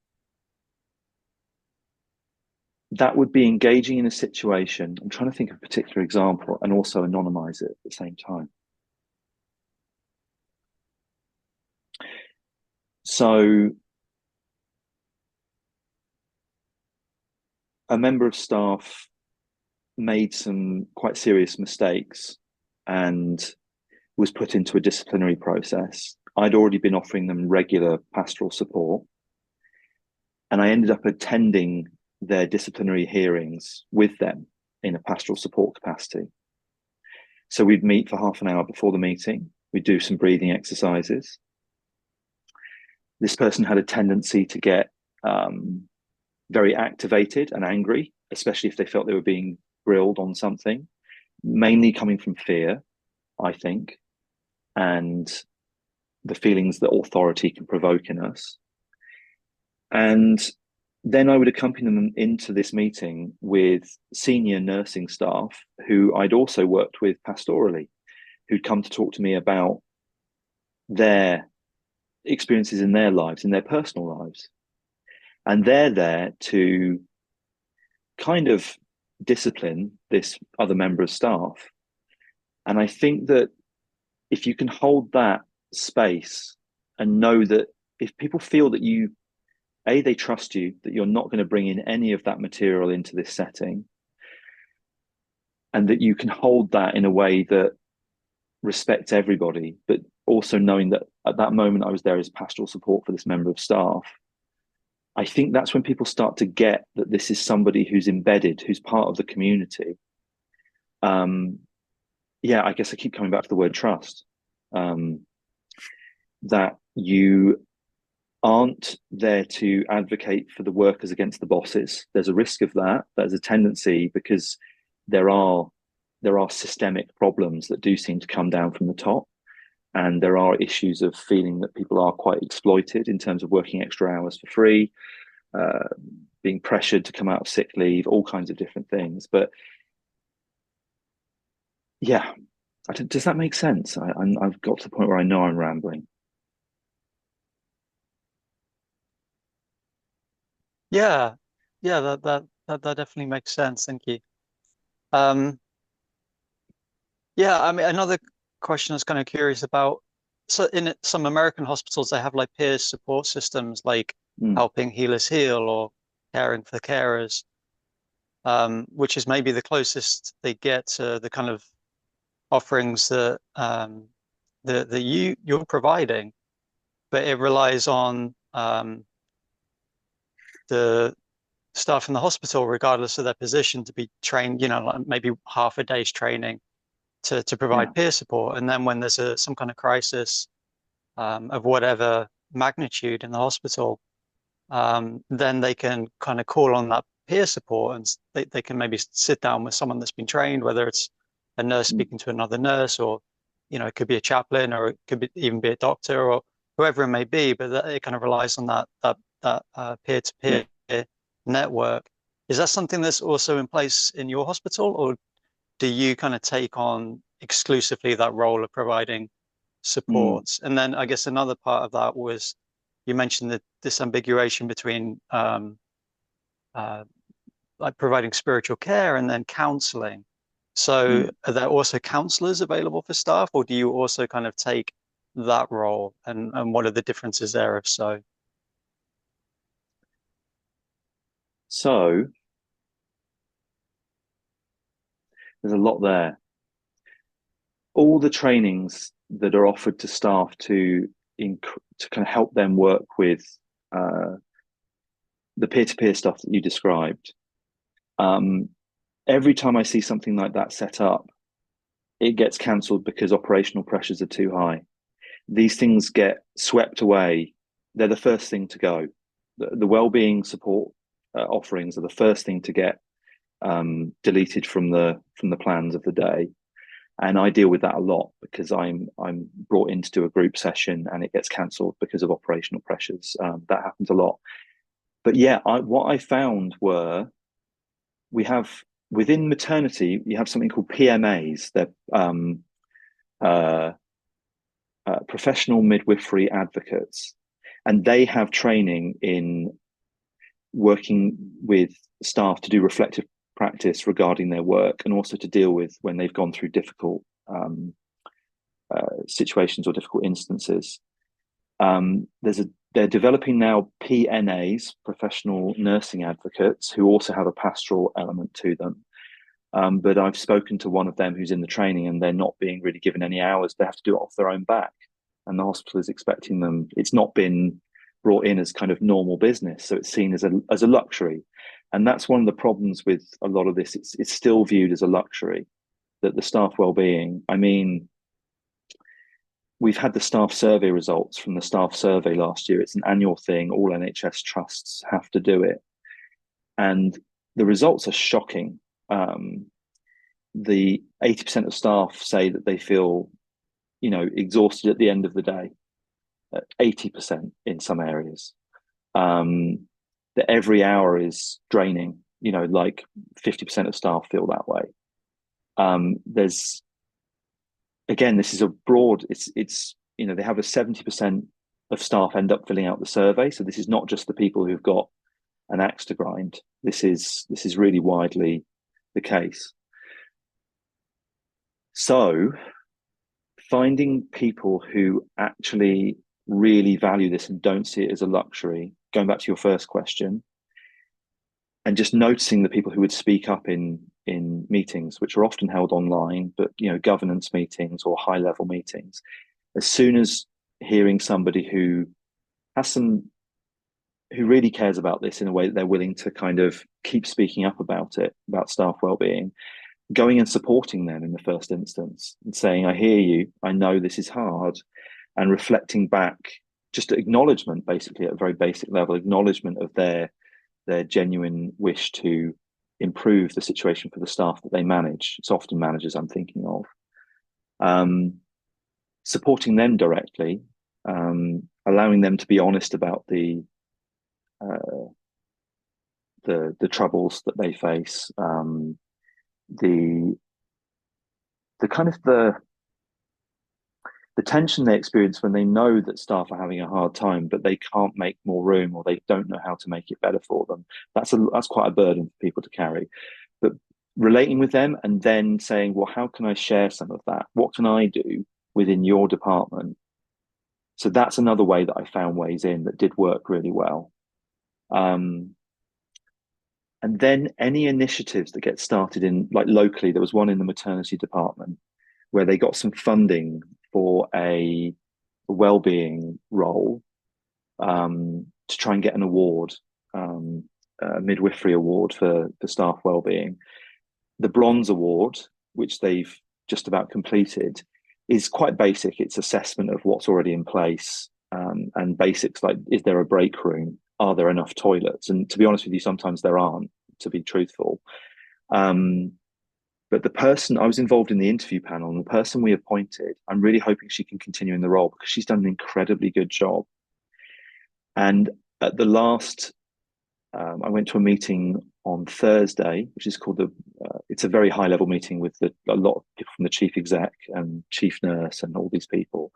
that would be engaging in a situation. I'm trying to think of a particular example and also anonymize it at the same time. So a member of staff made some quite serious mistakes and was put into a disciplinary process. I'd already been offering them regular pastoral support, and I ended up attending their disciplinary hearings with them in a pastoral support capacity. So we'd meet for half an hour before the meeting. We'd do some breathing exercises. This person had a tendency to get very activated and angry, especially if they felt they were being grilled on something, mainly coming from fear, I think, and the feelings that authority can provoke in us. And then I would accompany them into this meeting with senior nursing staff who I'd also worked with pastorally, who'd come to talk to me about their experiences in their lives, in their personal lives. And they're there to kind of discipline this other member of staff. And I think that if you can hold that space and know that if people feel that you, they trust you, that you're not going to bring in any of that material into this setting, and that you can hold that in a way that respects everybody, but also knowing that at that moment I was there as pastoral support for this member of staff, I think that's when people start to get that this is somebody who's embedded, who's part of the community. Yeah, I guess I keep coming back to the word trust. That you aren't there to advocate for the workers against the bosses. There's a risk of that. There's a tendency because there are systemic problems that do seem to come down from the top. And there are issues of feeling that people are quite exploited in terms of working extra hours for free, being pressured to come out of sick leave, all kinds of different things. But yeah, does that make sense? I've got to the point where I know I'm rambling. Yeah, that definitely makes sense. Thank you. Yeah, I mean, another question I was kind of curious about. So in some American hospitals, they have like peer support systems, like helping healers heal or caring for carers, which is maybe the closest they get to the kind of offerings that you're providing, but it relies on the staff in the hospital, regardless of their position, to be trained, like maybe half a day's training to provide peer support. And then when there's some kind of crisis of whatever magnitude in the hospital, then they can kind of call on that peer support, and they can maybe sit down with someone that's been trained, whether it's a nurse speaking to another nurse, or it could be a chaplain, or it could even be a doctor, or whoever it may be. But it kind of relies on that peer-to-peer network. Is that something that's also in place in your hospital, or do you kind of take on exclusively that role of providing support? And then I guess another part of that was, you mentioned the disambiguation between like providing spiritual care and then counselling. So are there also counsellors available for staff, or do you also kind of take that role? And what are the differences there, if so? So there's a lot there. All the trainings that are offered to staff to kind of help them work with the peer-to-peer stuff that you described, every time I see something like that set up, it gets cancelled because operational pressures are too high. These things get swept away. They're the first thing to go. The wellbeing support offerings are the first thing to get deleted from the plans of the day. And I deal with that a lot because I'm brought in to do a group session and it gets cancelled because of operational pressures. That happens a lot. But yeah, what I found were, we have, within maternity, you have something called PMAs. They're professional midwifery advocates. And they have training in working with staff to do reflective practice regarding their work, and also to deal with when they've gone through difficult situations or difficult instances. They're developing now PNAs, professional nursing advocates, who also have a pastoral element to them. But I've spoken to one of them who's in the training, and they're not being really given any hours. They have to do it off their own back, and the hospital is expecting them. It's not been brought in as kind of normal business, so it's seen as a luxury. And that's one of the problems with a lot of this. It's still viewed as a luxury, that the staff wellbeing. I mean, we've had the staff survey results from the staff survey last year. It's an annual thing. All NHS trusts have to do it. And the results are shocking. The 80% of staff say that they feel, exhausted at the end of the day. 80% in some areas. That every hour is draining. Like 50% of staff feel that way. There's, again, this is a broad, it's they have a 70% of staff end up filling out the survey. So this is not just the people who've got an axe to grind. This is really widely the case. So finding people who actually really value this and don't see it as a luxury, going back to your first question, and just noticing the people who would speak up in meetings, which are often held online, but governance meetings or high level meetings. As soon as hearing somebody who really cares about this in a way that they're willing to kind of keep speaking up about it, about staff wellbeing, going and supporting them in the first instance and saying, I hear you, I know this is hard, and reflecting back, just acknowledgement, basically at a very basic level, acknowledgement of their genuine wish to improve the situation for the staff that they manage. It's often managers I'm thinking of. Supporting them directly, allowing them to be honest about the troubles that they face, the kind of the tension they experience when they know that staff are having a hard time, but they can't make more room, or they don't know how to make it better for them. That's quite a burden for people to carry. But relating with them and then saying, well, how can I share some of that? What can I do within your department? So that's another way that I found ways in that did work really well. And then any initiatives that get started in, like locally, there was one in the maternity department where they got some funding for a wellbeing role to try and get an award, a midwifery award for staff wellbeing. The bronze award, which they've just about completed, is quite basic. It's assessment of what's already in place, and basics like, is there a break room? Are there enough toilets? And to be honest with you, sometimes there aren't, to be truthful. But the person, I was involved in the interview panel, and the person we appointed, I'm really hoping she can continue in the role because she's done an incredibly good job. And at the last, I went to a meeting on Thursday, which is called it's a very high level meeting with a lot of people from the chief exec and chief nurse and all these people.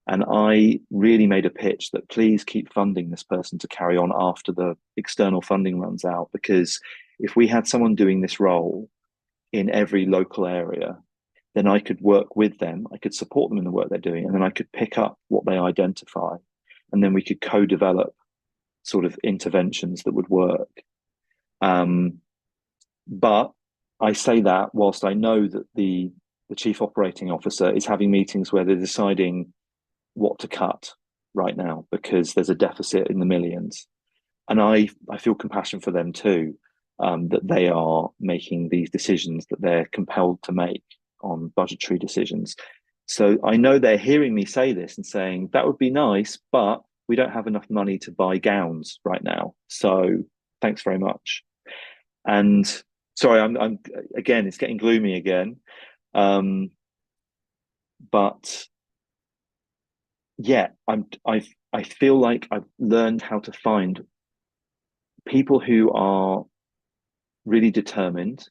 And I really made a pitch that please keep funding this person to carry on after the external funding runs out, because if we had someone doing this role in every local area, then I could work with them, I could support them in the work they're doing, and then I could pick up what they identify, and then we could co-develop sort of interventions that would work. But I say that whilst I know that the chief operating officer is having meetings where they're deciding what to cut right now because there's a deficit in the millions. And I feel compassion for them too, that they are making these decisions that they're compelled to make on budgetary decisions. So I know they're hearing me say this and saying, that would be nice, but we don't have enough money to buy gowns right now. So thanks very much. And sorry, I'm again, it's getting gloomy again. But yeah, I feel like I've learned how to find people who are really determined,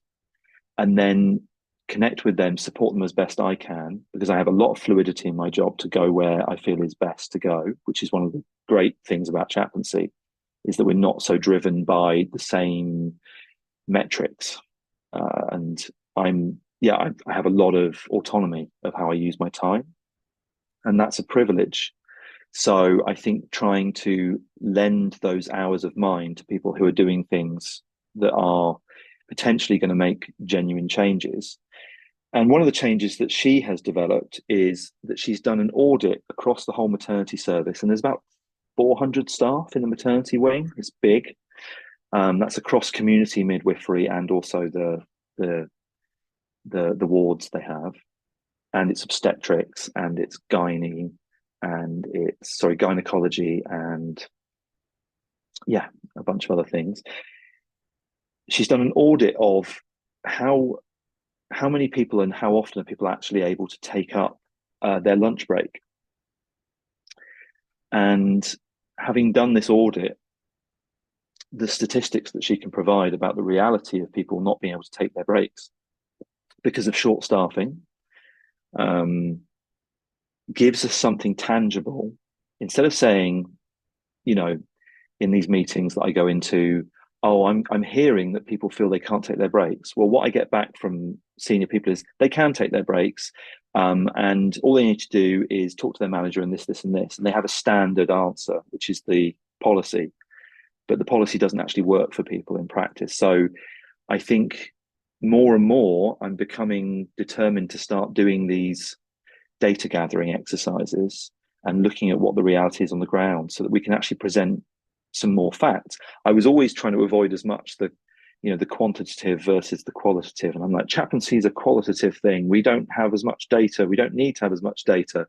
and then connect with them, support them as best I can, because I have a lot of fluidity in my job to go where I feel is best to go, which is one of the great things about chaplaincy, is that we're not so driven by the same metrics. And I have a lot of autonomy of how I use my time, and that's a privilege. So I think trying to lend those hours of mine to people who are doing things that are potentially going to make genuine changes. And one of the changes that she has developed is that she's done an audit across the whole maternity service, and there's about 400 staff in the maternity wing. It's big. That's across community midwifery and also the wards they have, and it's obstetrics and it's gynecology and a bunch of other things. She's done an audit of how many people and how often are people actually able to take up their lunch break. And having done this audit, the statistics that she can provide about the reality of people not being able to take their breaks because of short staffing gives us something tangible. Instead of saying, in these meetings that I go into, oh, I'm hearing that people feel they can't take their breaks. Well, what I get back from senior people is they can take their breaks, and all they need to do is talk to their manager and this, and this, and they have a standard answer, which is the policy. But the policy doesn't actually work for people in practice. So I think more and more I'm becoming determined to start doing these data gathering exercises and looking at what the reality is on the ground so that we can actually present some more facts. I was always trying to avoid as much the quantitative versus the qualitative. And I'm like, chaplaincy is a qualitative thing. We don't have as much data. We don't need to have as much data.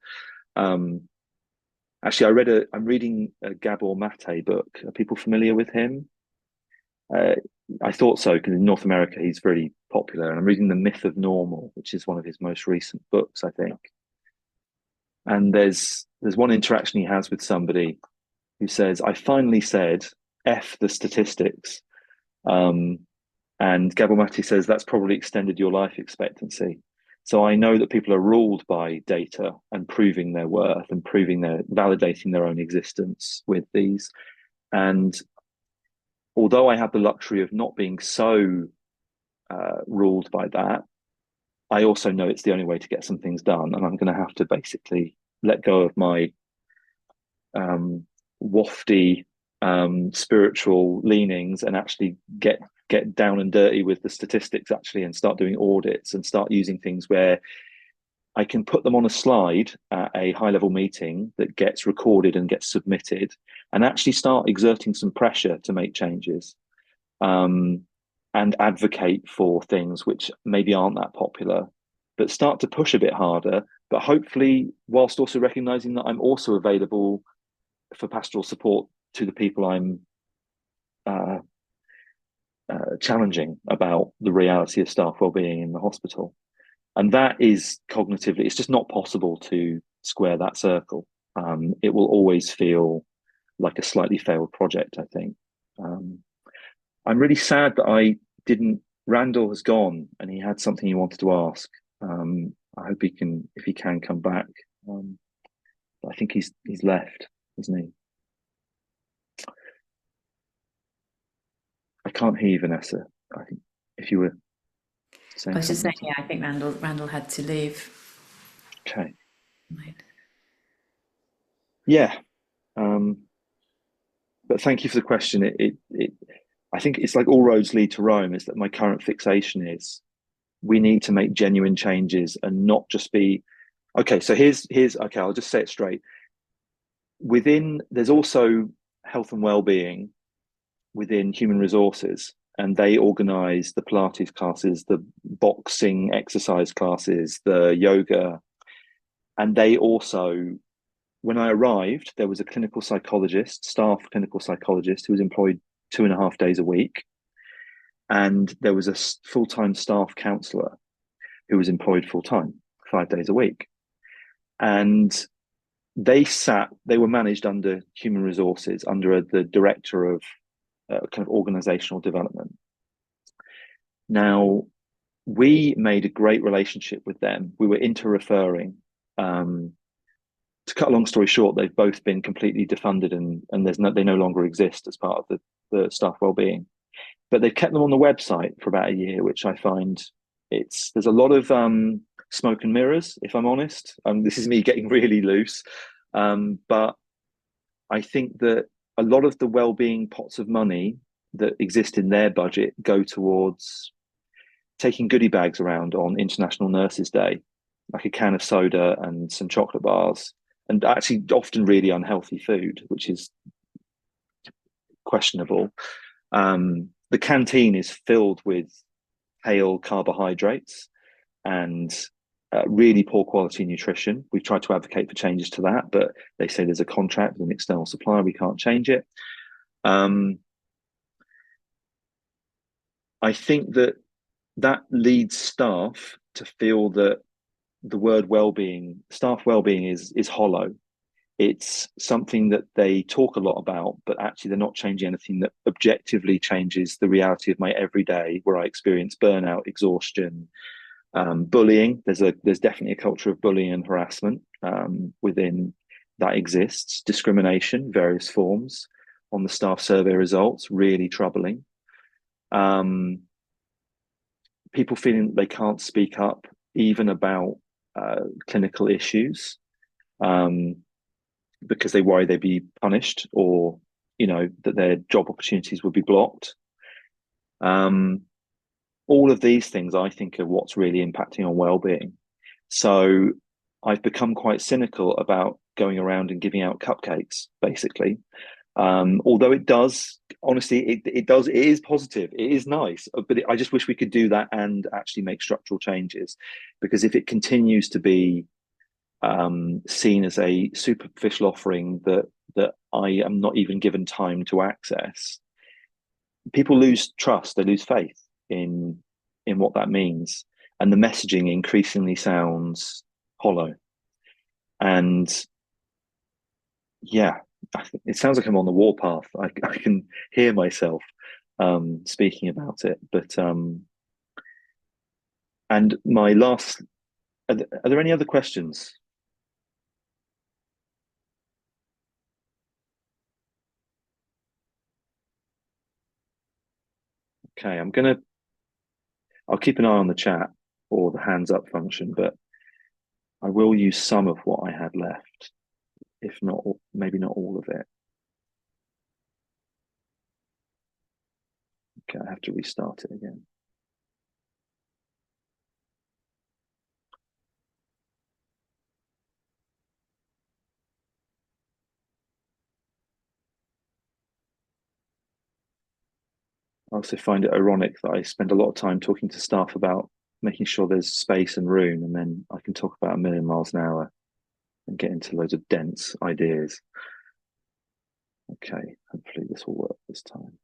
Actually, I'm reading a Gabor Mate book. Are people familiar with him? I thought so, because in North America, he's very popular. And I'm reading The Myth of Normal, which is one of his most recent books, I think. And there's one interaction he has with somebody who says, I finally said, F the statistics. And Gabor Mate says, that's probably extended your life expectancy. So I know that people are ruled by data and proving their worth and validating their own existence with these. And although I have the luxury of not being so ruled by that, I also know it's the only way to get some things done. And I'm going to have to basically let go of my wafty spiritual leanings and actually get down and dirty with the statistics actually, and start doing audits and start using things where I can put them on a slide at a high level meeting that gets recorded and gets submitted, and actually start exerting some pressure to make changes and advocate for things which maybe aren't that popular, but start to push a bit harder, but hopefully whilst also recognizing that I'm also available for pastoral support to the people I'm challenging about the reality of staff wellbeing in the hospital. And that is cognitively, it's just not possible to square that circle. It will always feel like a slightly failed project, I think. I'm really sad that Randall has gone and he had something he wanted to ask. I hope if he can come back. I think he's left, isn't he? I can't hear you, Vanessa. I think if you were saying I was just saying, something. yeah, I think Randall had to leave. Okay. Right. Yeah. But thank you for the question. I think it's like all roads lead to Rome, is that my current fixation is we need to make genuine changes and not just be, okay, so here's okay, I'll just say it straight. There's also health and well-being within human resources, and they organize the Pilates classes, the boxing exercise classes, the yoga. And they also, when I arrived, there was a clinical psychologist, staff clinical psychologist, who was employed 2.5 days a week. And there was a full-time staff counselor who was employed full-time, 5 days a week. And they were managed under human resources, under the director of kind of organizational development. Now, we made a great relationship with them. We were inter-referring to to cut a long story short, they've both been completely defunded, and they no longer exist as part of the staff wellbeing. But they've kept them on the website for about a year, which I find there's a lot of smoke and mirrors, if I'm honest. This is me getting really loose, but I think that a lot of the wellbeing pots of money that exist in their budget go towards taking goodie bags around on International Nurses Day, like a can of soda and some chocolate bars, and actually often really unhealthy food, which is questionable. The canteen is filled with pale carbohydrates and really poor quality nutrition. We've tried to advocate for changes to that, but they say there's a contract with an external supplier, we can't change it. I think that leads staff to feel that the word well-being, staff well-being is hollow. It's something that they talk a lot about, but actually they're not changing anything that objectively changes the reality of my everyday, where I experience burnout, exhaustion, bullying. There's definitely a culture of bullying and harassment within that exists. Discrimination, various forms, on the staff survey results, really troubling. People feeling they can't speak up even about clinical issues because they worry they'd be punished, or that their job opportunities would be blocked. All of these things, I think, are what's really impacting on well-being. So I've become quite cynical about going around and giving out cupcakes, basically. Although it does, honestly, it is positive, it is nice, but I just wish we could do that and actually make structural changes, because if it continues to be seen as a superficial offering that I am not even given time to access, people lose trust, they lose faith in what that means, and the messaging increasingly sounds hollow. And yeah, it sounds like I'm on the warpath. I can hear myself speaking about it, but and my last, are there any other questions? Okay, I'll keep an eye on the chat or the hands up function, but I will use some of what I had left, if not, maybe not all of it. Okay, I have to restart it again. I also find it ironic that I spend a lot of time talking to staff about making sure there's space and room, and then I can talk about 1,000,000 miles an hour and get into loads of dense ideas. Okay, hopefully this will work this time.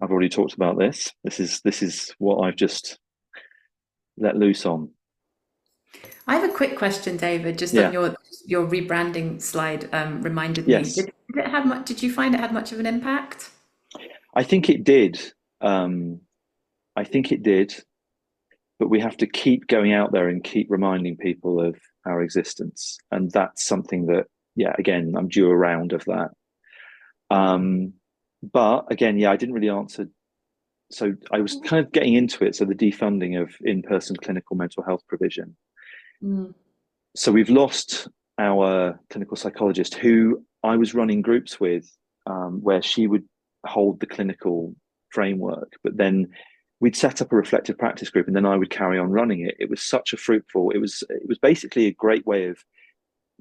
I've already talked about this. This is what I've just let loose on. I have a quick question, David, just on your rebranding slide reminded me. Yes. Did it have much, did you find it had much of an impact? I think it did. I think it did, but we have to keep going out there and keep reminding people of our existence. And that's something that, again, I'm due a round of that. But again, I didn't really answer. So I was kind of getting into it. So the defunding of in-person clinical mental health provision. So we've lost our clinical psychologist, who I was running groups with, where she would hold the clinical framework, but then we'd set up a reflective practice group, and then I would carry on running it. It was such a fruitful, it was basically a great way of,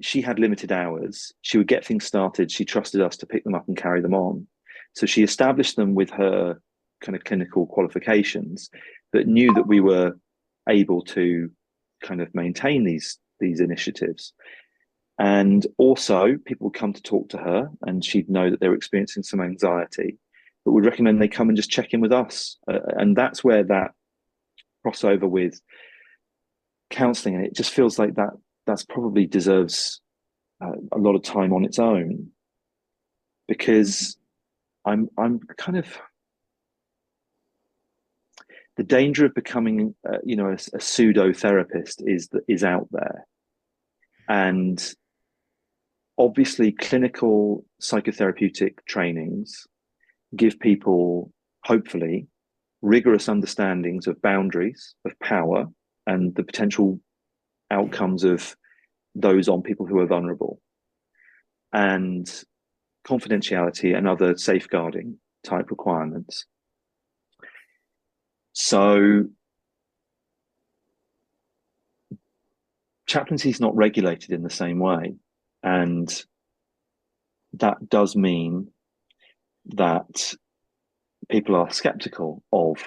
she had limited hours, she would get things started, she trusted us to pick them up and carry them on. So she established them with her kind of clinical qualifications, but knew that we were able to kind of maintain these initiatives. And also people would come to talk to her, and she'd know that they were experiencing some anxiety. but would recommend they come and just check in with us. And that's where that crossover with counselling, and it just feels like that's probably deserves a lot of time on its own, because I'm kind of, the danger of becoming a pseudo therapist is out there. And obviously clinical psychotherapeutic trainings give people, hopefully, rigorous understandings of boundaries, of power, and the potential outcomes of those on people who are vulnerable, and confidentiality and other safeguarding type requirements. So chaplaincy is not regulated in the same way, and that does mean that people are skeptical of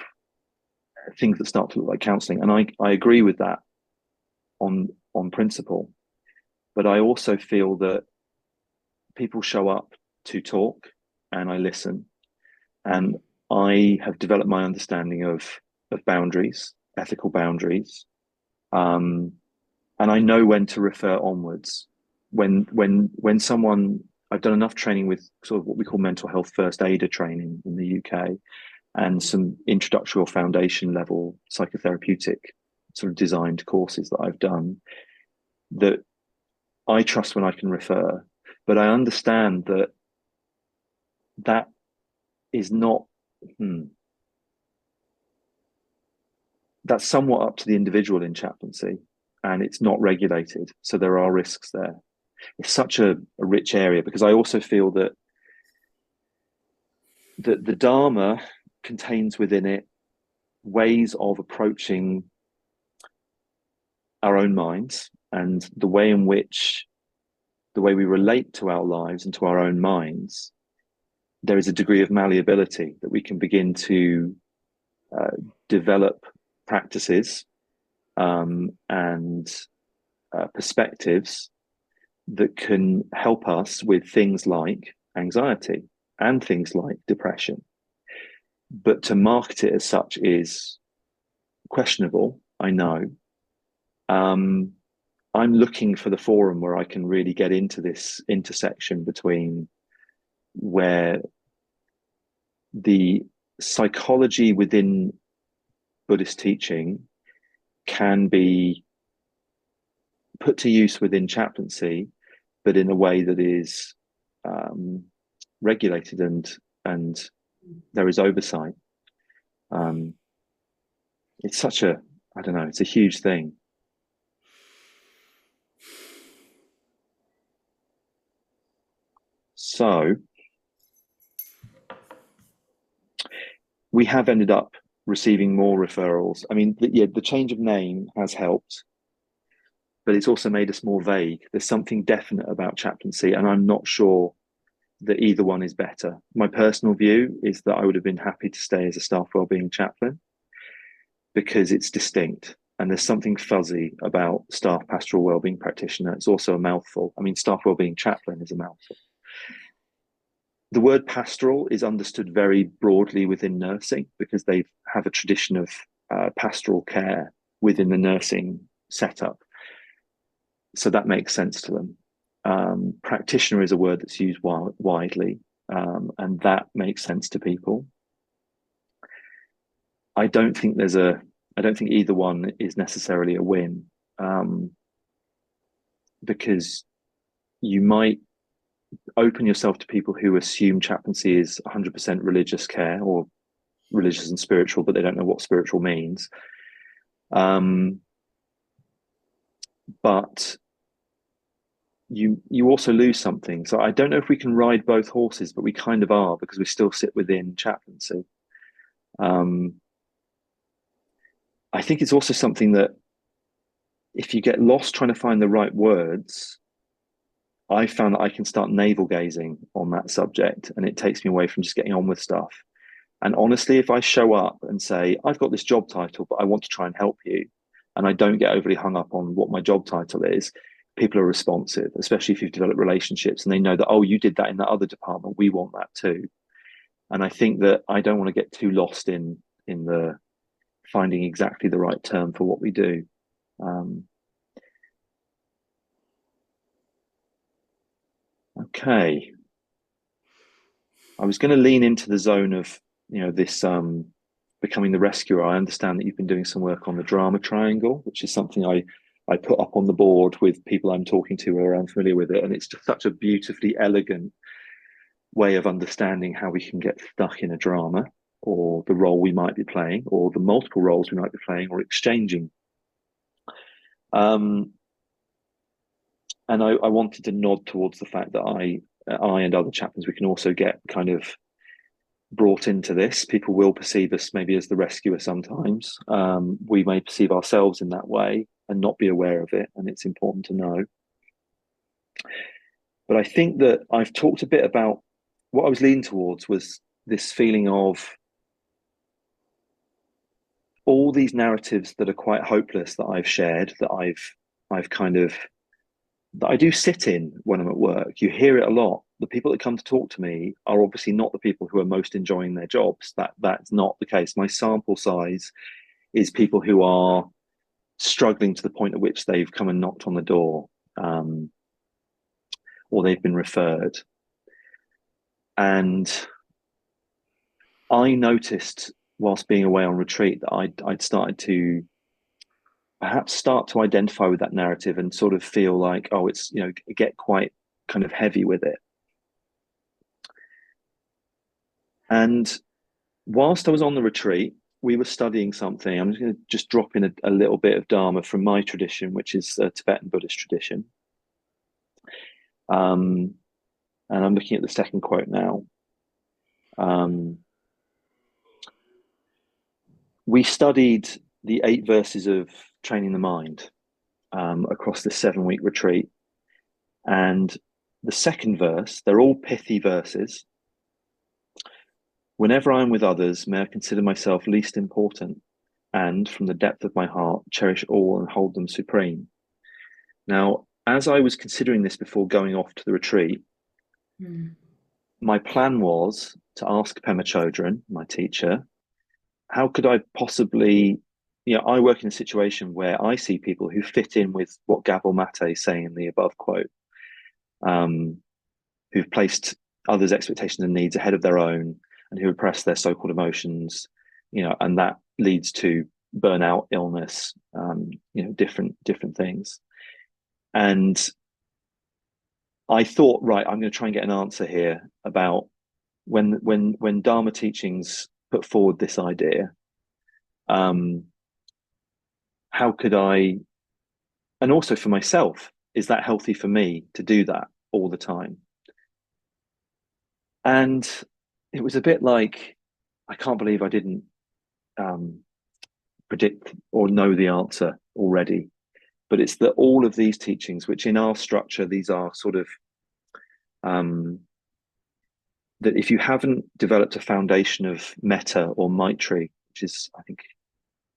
things that start to look like counselling, and I agree with that on principle. But I also feel that people show up to talk, and I listen, and I have developed my understanding of boundaries, ethical boundaries, and I know when to refer onwards. When someone, I've done enough training with sort of what we call mental health first aider training in the UK, and some introductory or foundation level psychotherapeutic sort of designed courses that I've done, that I trust when I can refer. But I understand that that is not, that's somewhat up to the individual in chaplaincy, and it's not regulated. So there are risks there. It's such a rich area, because I also feel that the Dharma contains within it ways of approaching our own minds, and the way we relate to our lives and to our own minds. There is a degree of malleability that we can begin to develop practices and perspectives that can help us with things like anxiety and things like depression. But to market it as such is questionable, I know. I'm looking for the forum where I can really get into this intersection between where the psychology within Buddhist teaching can be put to use within chaplaincy, but in a way that is regulated and there is oversight. It's such a, I don't know, it's a huge thing. So we have ended up receiving more referrals. I mean, the change of name has helped, but it's also made us more vague. There's something definite about chaplaincy, and I'm not sure that either one is better. My personal view is that I would have been happy to stay as a staff wellbeing chaplain, because it's distinct, and there's something fuzzy about staff pastoral wellbeing practitioner. It's also a mouthful. I mean, staff wellbeing chaplain is a mouthful. The word pastoral is understood very broadly within nursing, because they have a tradition of pastoral care within the nursing setup. So that makes sense to them. Practitioner is a word that's used widely, and that makes sense to people. I don't think either one is necessarily a win, because you might open yourself to people who assume chaplaincy is 100% religious care, or religious and spiritual, but they don't know what spiritual means. But you also lose something. So I don't know if we can ride both horses, but we kind of are, because we still sit within chaplaincy. I think it's also something that if you get lost trying to find the right words, I found that I can start navel gazing on that subject, and it takes me away from just getting on with stuff. And honestly, if I show up and say, I've got this job title, but I want to try and help you, and I don't get overly hung up on what my job title is, people are responsive, especially if you've developed relationships and they know that, oh, you did that in that other department, we want that too. And I think that I don't want to get too lost in the finding exactly the right term for what we do. Okay. I was going to lean into the zone of, this becoming the rescuer. I understand that you've been doing some work on the drama triangle, which is something I put up on the board with people I'm talking to who are unfamiliar with it. And it's just such a beautifully elegant way of understanding how we can get stuck in a drama, or the role we might be playing, or the multiple roles we might be playing or exchanging. And I wanted to nod towards the fact that I and other chaplains, we can also get kind of brought into this. People will perceive us maybe as the rescuer sometimes. We may perceive ourselves in that way and not be aware of it, and it's important to know. But I think that I've talked a bit about what I was leaning towards was this feeling of all these narratives that are quite hopeless that I've shared, that that I do sit in when I'm at work. You hear it a lot. The people that come to talk to me are obviously not the people who are most enjoying their jobs. That's not the case. My sample size is people who are struggling to the point at which they've come and knocked on the door, or they've been referred. And I noticed whilst being away on retreat that I'd started to perhaps start to identify with that narrative and sort of feel like, oh, it's, get quite kind of heavy with it. And whilst I was on the retreat, we were studying something. I'm just going to drop in a little bit of Dharma from my tradition, which is a Tibetan Buddhist tradition. And I'm looking at the second quote now. We studied the 8 verses of Training the Mind across this 7-week retreat. And the second verse, they're all pithy verses. Whenever I'm with others, may I consider myself least important, and from the depth of my heart, cherish all and hold them supreme. Now, as I was considering this before going off to the retreat, my plan was to ask Pema Chodron, my teacher, how could I possibly, I work in a situation where I see people who fit in with what Gabor Mate is saying in the above quote, who've placed others' expectations and needs ahead of their own, and who repress their so-called emotions, and that leads to burnout, illness, different things. And I thought, right, I'm going to try and get an answer here about when Dharma teachings put forward this idea, how could I, and also for myself, is that healthy for me to do that all the time? And it was a bit like, I can't believe I didn't predict or know the answer already. But it's that all of these teachings, which in our structure, these are sort of, that if you haven't developed a foundation of metta or maitri, which is, I think,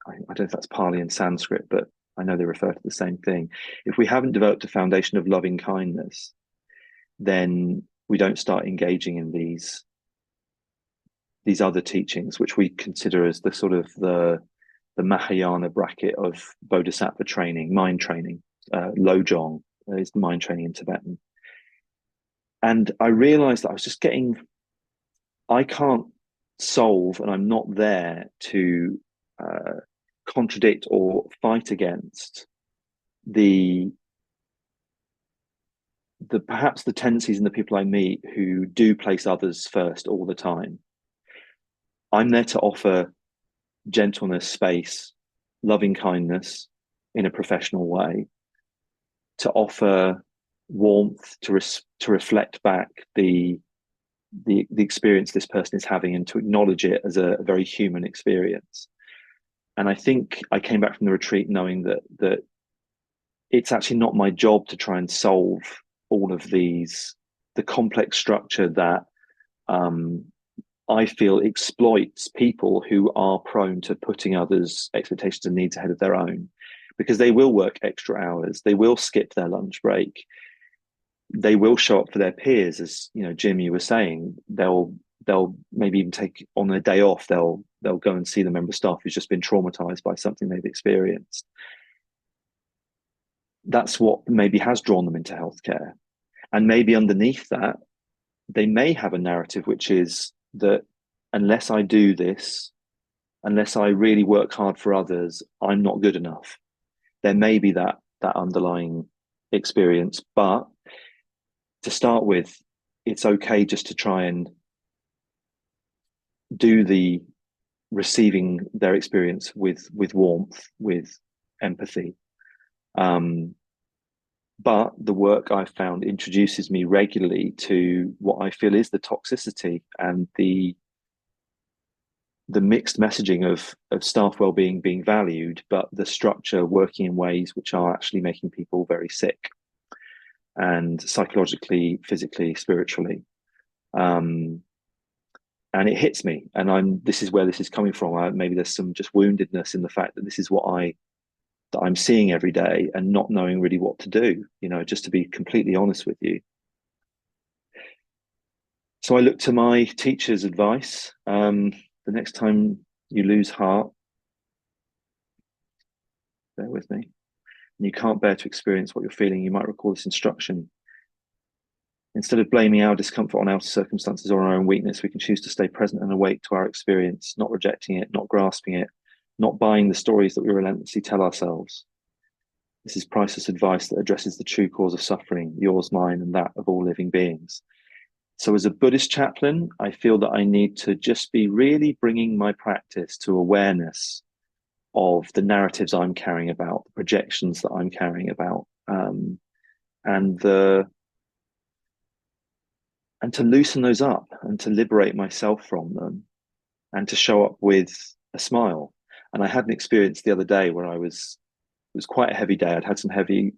I don't know if that's Pali and Sanskrit, but I know they refer to the same thing. If we haven't developed a foundation of loving kindness, then we don't start engaging in these other teachings, which we consider as the sort of the Mahayana bracket of Bodhisattva training, mind training. Lojong is mind training in Tibetan. And I realized that I was just I can't solve, and I'm not there to contradict or fight against perhaps the tendencies in the people I meet who do place others first all the time. I'm there to offer gentleness, space, loving kindness in a professional way, to offer warmth, to reflect back the experience this person is having, and to acknowledge it as a very human experience. And I think I came back from the retreat knowing that it's actually not my job to try and solve all of the complex structure that I feel exploits people who are prone to putting others' expectations and needs ahead of their own, because they will work extra hours, they will skip their lunch break, they will show up for their peers, as Jim, you were saying, they'll they'll maybe even take on a day off, they'll go and see the member of staff who's just been traumatized by something they've experienced. That's what maybe has drawn them into healthcare. And maybe underneath that, they may have a narrative which is that unless I do this, unless I really work hard for others, I'm not good enough. There may be that underlying experience, but to start with, it's okay just to try and do the receiving their experience with warmth, with empathy. But the work I've found introduces me regularly to what I feel is the toxicity and the mixed messaging of staff wellbeing being valued, but the structure working in ways which are actually making people very sick, and psychologically, physically, spiritually. And it hits me, and this is where this is coming from. Maybe there's some just woundedness in the fact that this is what I'm seeing every day and not knowing really what to do, just to be completely honest with you. So I look to my teacher's advice. The next time you lose heart, bear with me, and you can't bear to experience what you're feeling, you might recall this instruction. Instead of blaming our discomfort on outer circumstances or our own weakness, we can choose to stay present and awake to our experience, not rejecting it, not grasping it, not buying the stories that we relentlessly tell ourselves. This is priceless advice that addresses the true cause of suffering, yours, mine, and that of all living beings. So as a Buddhist chaplain, I feel that I need to just be really bringing my practice to awareness of the narratives I'm carrying about, the projections that I'm carrying about, and to loosen those up and to liberate myself from them and to show up with a smile. And I had an experience the other day where it was quite a heavy day. I'd had some heavy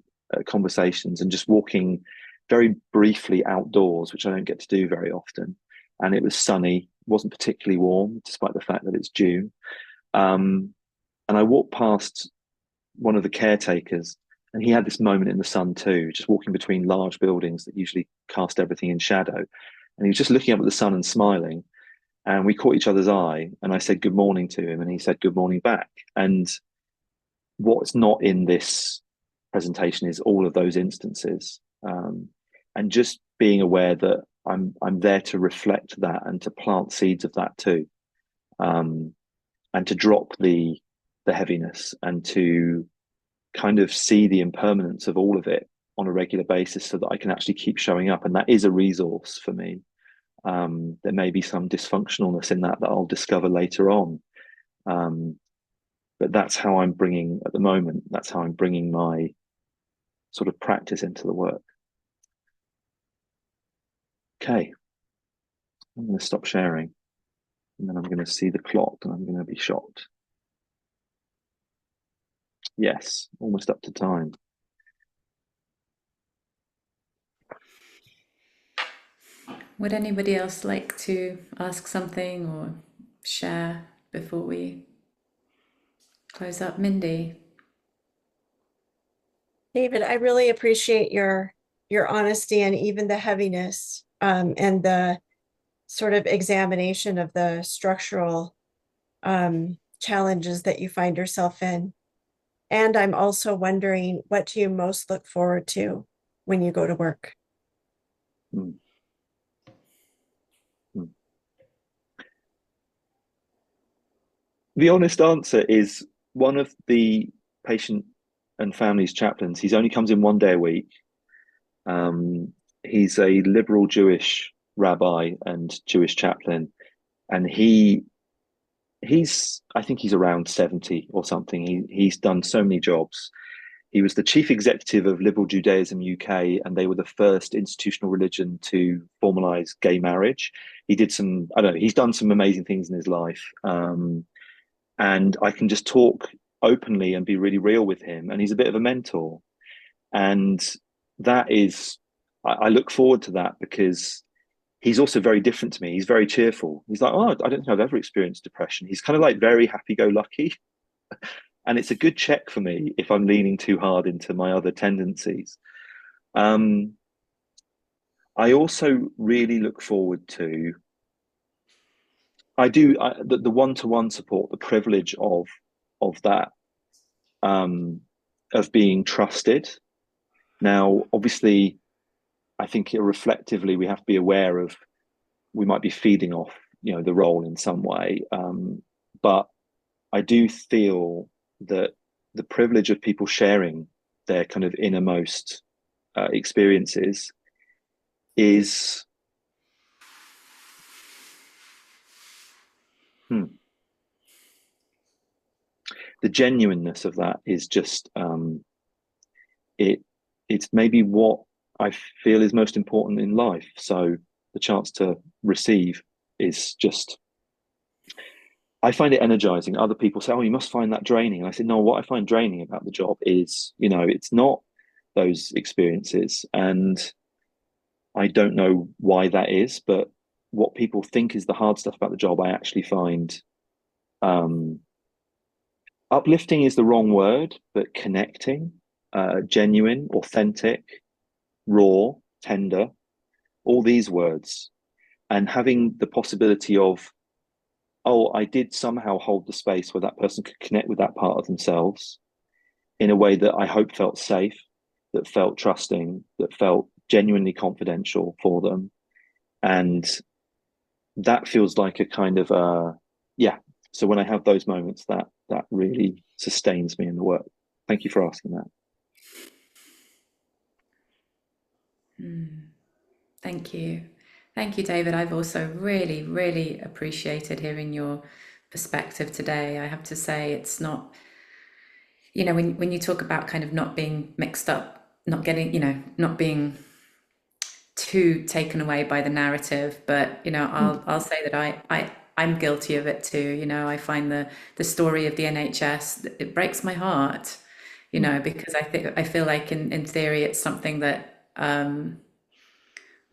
conversations and just walking very briefly outdoors, which I don't get to do very often. And it was sunny, wasn't particularly warm, despite the fact that it's June. And I walked past one of the caretakers, and he had this moment in the sun too, just walking between large buildings that usually cast everything in shadow. And he was just looking up at the sun and smiling. And we caught each other's eye, and I said good morning to him, and he said good morning back. And what's not in this presentation is all of those instances. And just being aware that I'm there to reflect that and to plant seeds of that too, and to drop the heaviness and to kind of see the impermanence of all of it on a regular basis so that I can actually keep showing up. And that is a resource for me. There may be some dysfunctionalness in that I'll discover later on. But that's how I'm bringing, at the moment, that's how I'm bringing my sort of practice into the work. Okay, I'm going to stop sharing, and then I'm going to see the clock and I'm going to be shocked. Yes, almost up to time. Would anybody else like to ask something or share before we close up? Mindy? David, I really appreciate your honesty and even the heaviness, and the sort of examination of the structural challenges that you find yourself in. And I'm also wondering, what do you most look forward to when you go to work? The honest answer is one of the patient and families chaplains. He's only comes in one day a week. He's a liberal Jewish rabbi and Jewish chaplain, and he's I think he's around 70 or something. He's done so many jobs. He was the chief executive of Liberal Judaism UK, and they were the first institutional religion to formalize gay marriage. He did he's done some amazing things in his life. And I can just talk openly and be really real with him. And he's a bit of a mentor. And that is, I look forward to that because he's also very different to me. He's very cheerful. He's like, oh, I don't think I've ever experienced depression. He's kind of like very happy-go-lucky. And it's a good check for me if I'm leaning too hard into my other tendencies. I also really look forward to the one-to-one support, the privilege of that, of being trusted. Now, obviously, I think reflectively we have to be aware of, we might be feeding off, the role in some way, but I do feel that the privilege of people sharing their kind of innermost experiences is the genuineness of that is just it's maybe what I feel is most important in life. So the chance to receive is just, I find it energizing. Other people say, oh, you must find that draining. And I said, no, what I find draining about the job is, it's not those experiences. And I don't know why that is, but what people think is the hard stuff about the job, I actually find uplifting is the wrong word, but connecting, genuine, authentic, raw, tender, all these words, and having the possibility of, oh, I did somehow hold the space where that person could connect with that part of themselves in a way that I hope felt safe, that felt trusting, that felt genuinely confidential for them. And that feels like a kind of, so when I have those moments, that really sustains me in the work. Thank you for asking that. Thank you. Thank you, David. I've also really, really appreciated hearing your perspective today. I have to say, it's not, when you talk about kind of not being mixed up, not getting, not being too taken away by the narrative, but, I'll say that I'm guilty of it too. I find the story of the NHS, it breaks my heart, because I feel like in theory, it's something that,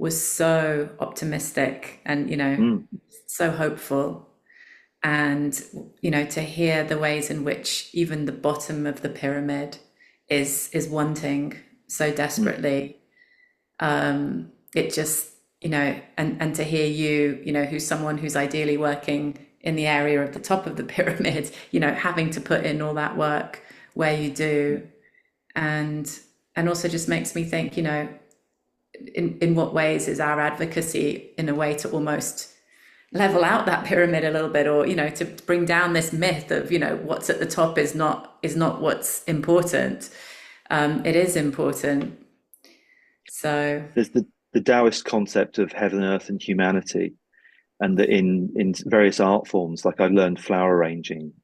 was so optimistic and so hopeful, and to hear the ways in which even the bottom of the pyramid is wanting so desperately, it just and to hear you who's someone who's ideally working in the area of the top of the pyramid, having to put in all that work where you do, and also just makes me think, in what ways is our advocacy in a way to almost level out that pyramid a little bit, or to bring down this myth of what's at the top is not what's important. It is important. So there's the Taoist concept of heaven, earth, and humanity, and that in various art forms, like I learned flower arranging,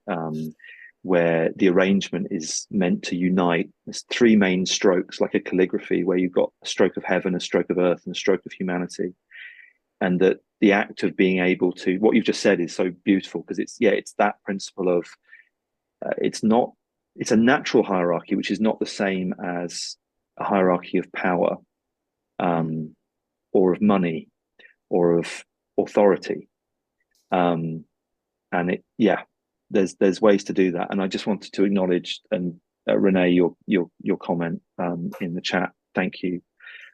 where the arrangement is meant to unite. There's three main strokes, like a calligraphy, where you've got a stroke of heaven, a stroke of earth, and a stroke of humanity. And that the act of being able to, what you've just said is so beautiful, because it's that principle of, it's a natural hierarchy, which is not the same as a hierarchy of power, or of money, or of authority. And there's ways to do that. And I just wanted to acknowledge, and Renee, your comment in the chat. Thank you.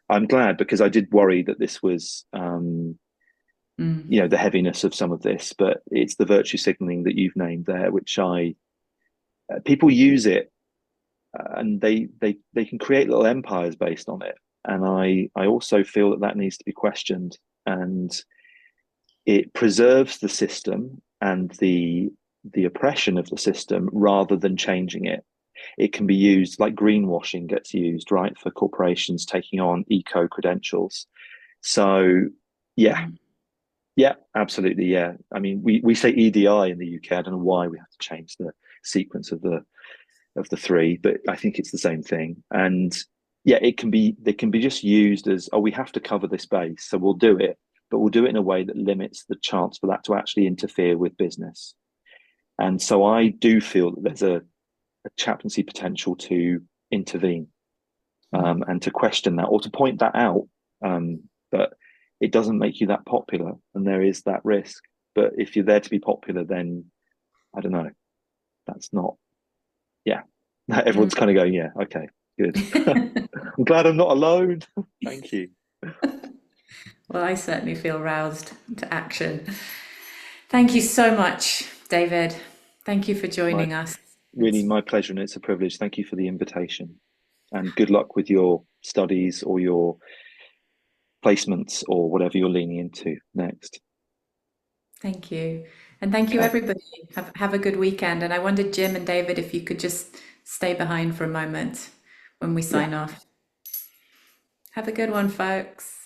I'm glad, because I did worry that this was the heaviness of some of this, but it's the virtue signaling that you've named there, which people use it, and they can create little empires based on it. And I also feel that needs to be questioned, and it preserves the system and the oppression of the system rather than changing it. It can be used, like greenwashing gets used, right, for corporations taking on eco credentials. So yeah, absolutely, yeah. I mean, we say EDI in the UK. I don't know why we have to change the sequence of the three, but I think it's the same thing. And yeah, they can be just used as, oh, we have to cover this base, so we'll do it, but we'll do it in a way that limits the chance for that to actually interfere with business. And so I do feel that there's a chaplaincy potential to intervene, and to question that, or to point that out. But it doesn't make you that popular, and there is that risk. But if you're there to be popular, then I don't know. That's not. Yeah, everyone's kind of going, yeah, okay, good. I'm glad I'm not alone. Thank you. Well, I certainly feel roused to action. Thank you so much, David. Thank you for joining us. Really, my pleasure, and it's a privilege. Thank you for the invitation, and good luck with your studies or your placements or whatever you're leaning into next. Thank you. And thank you, everybody. Have a good weekend. And I wondered, Jim and David, if you could just stay behind for a moment when we sign off. Have a good one, folks.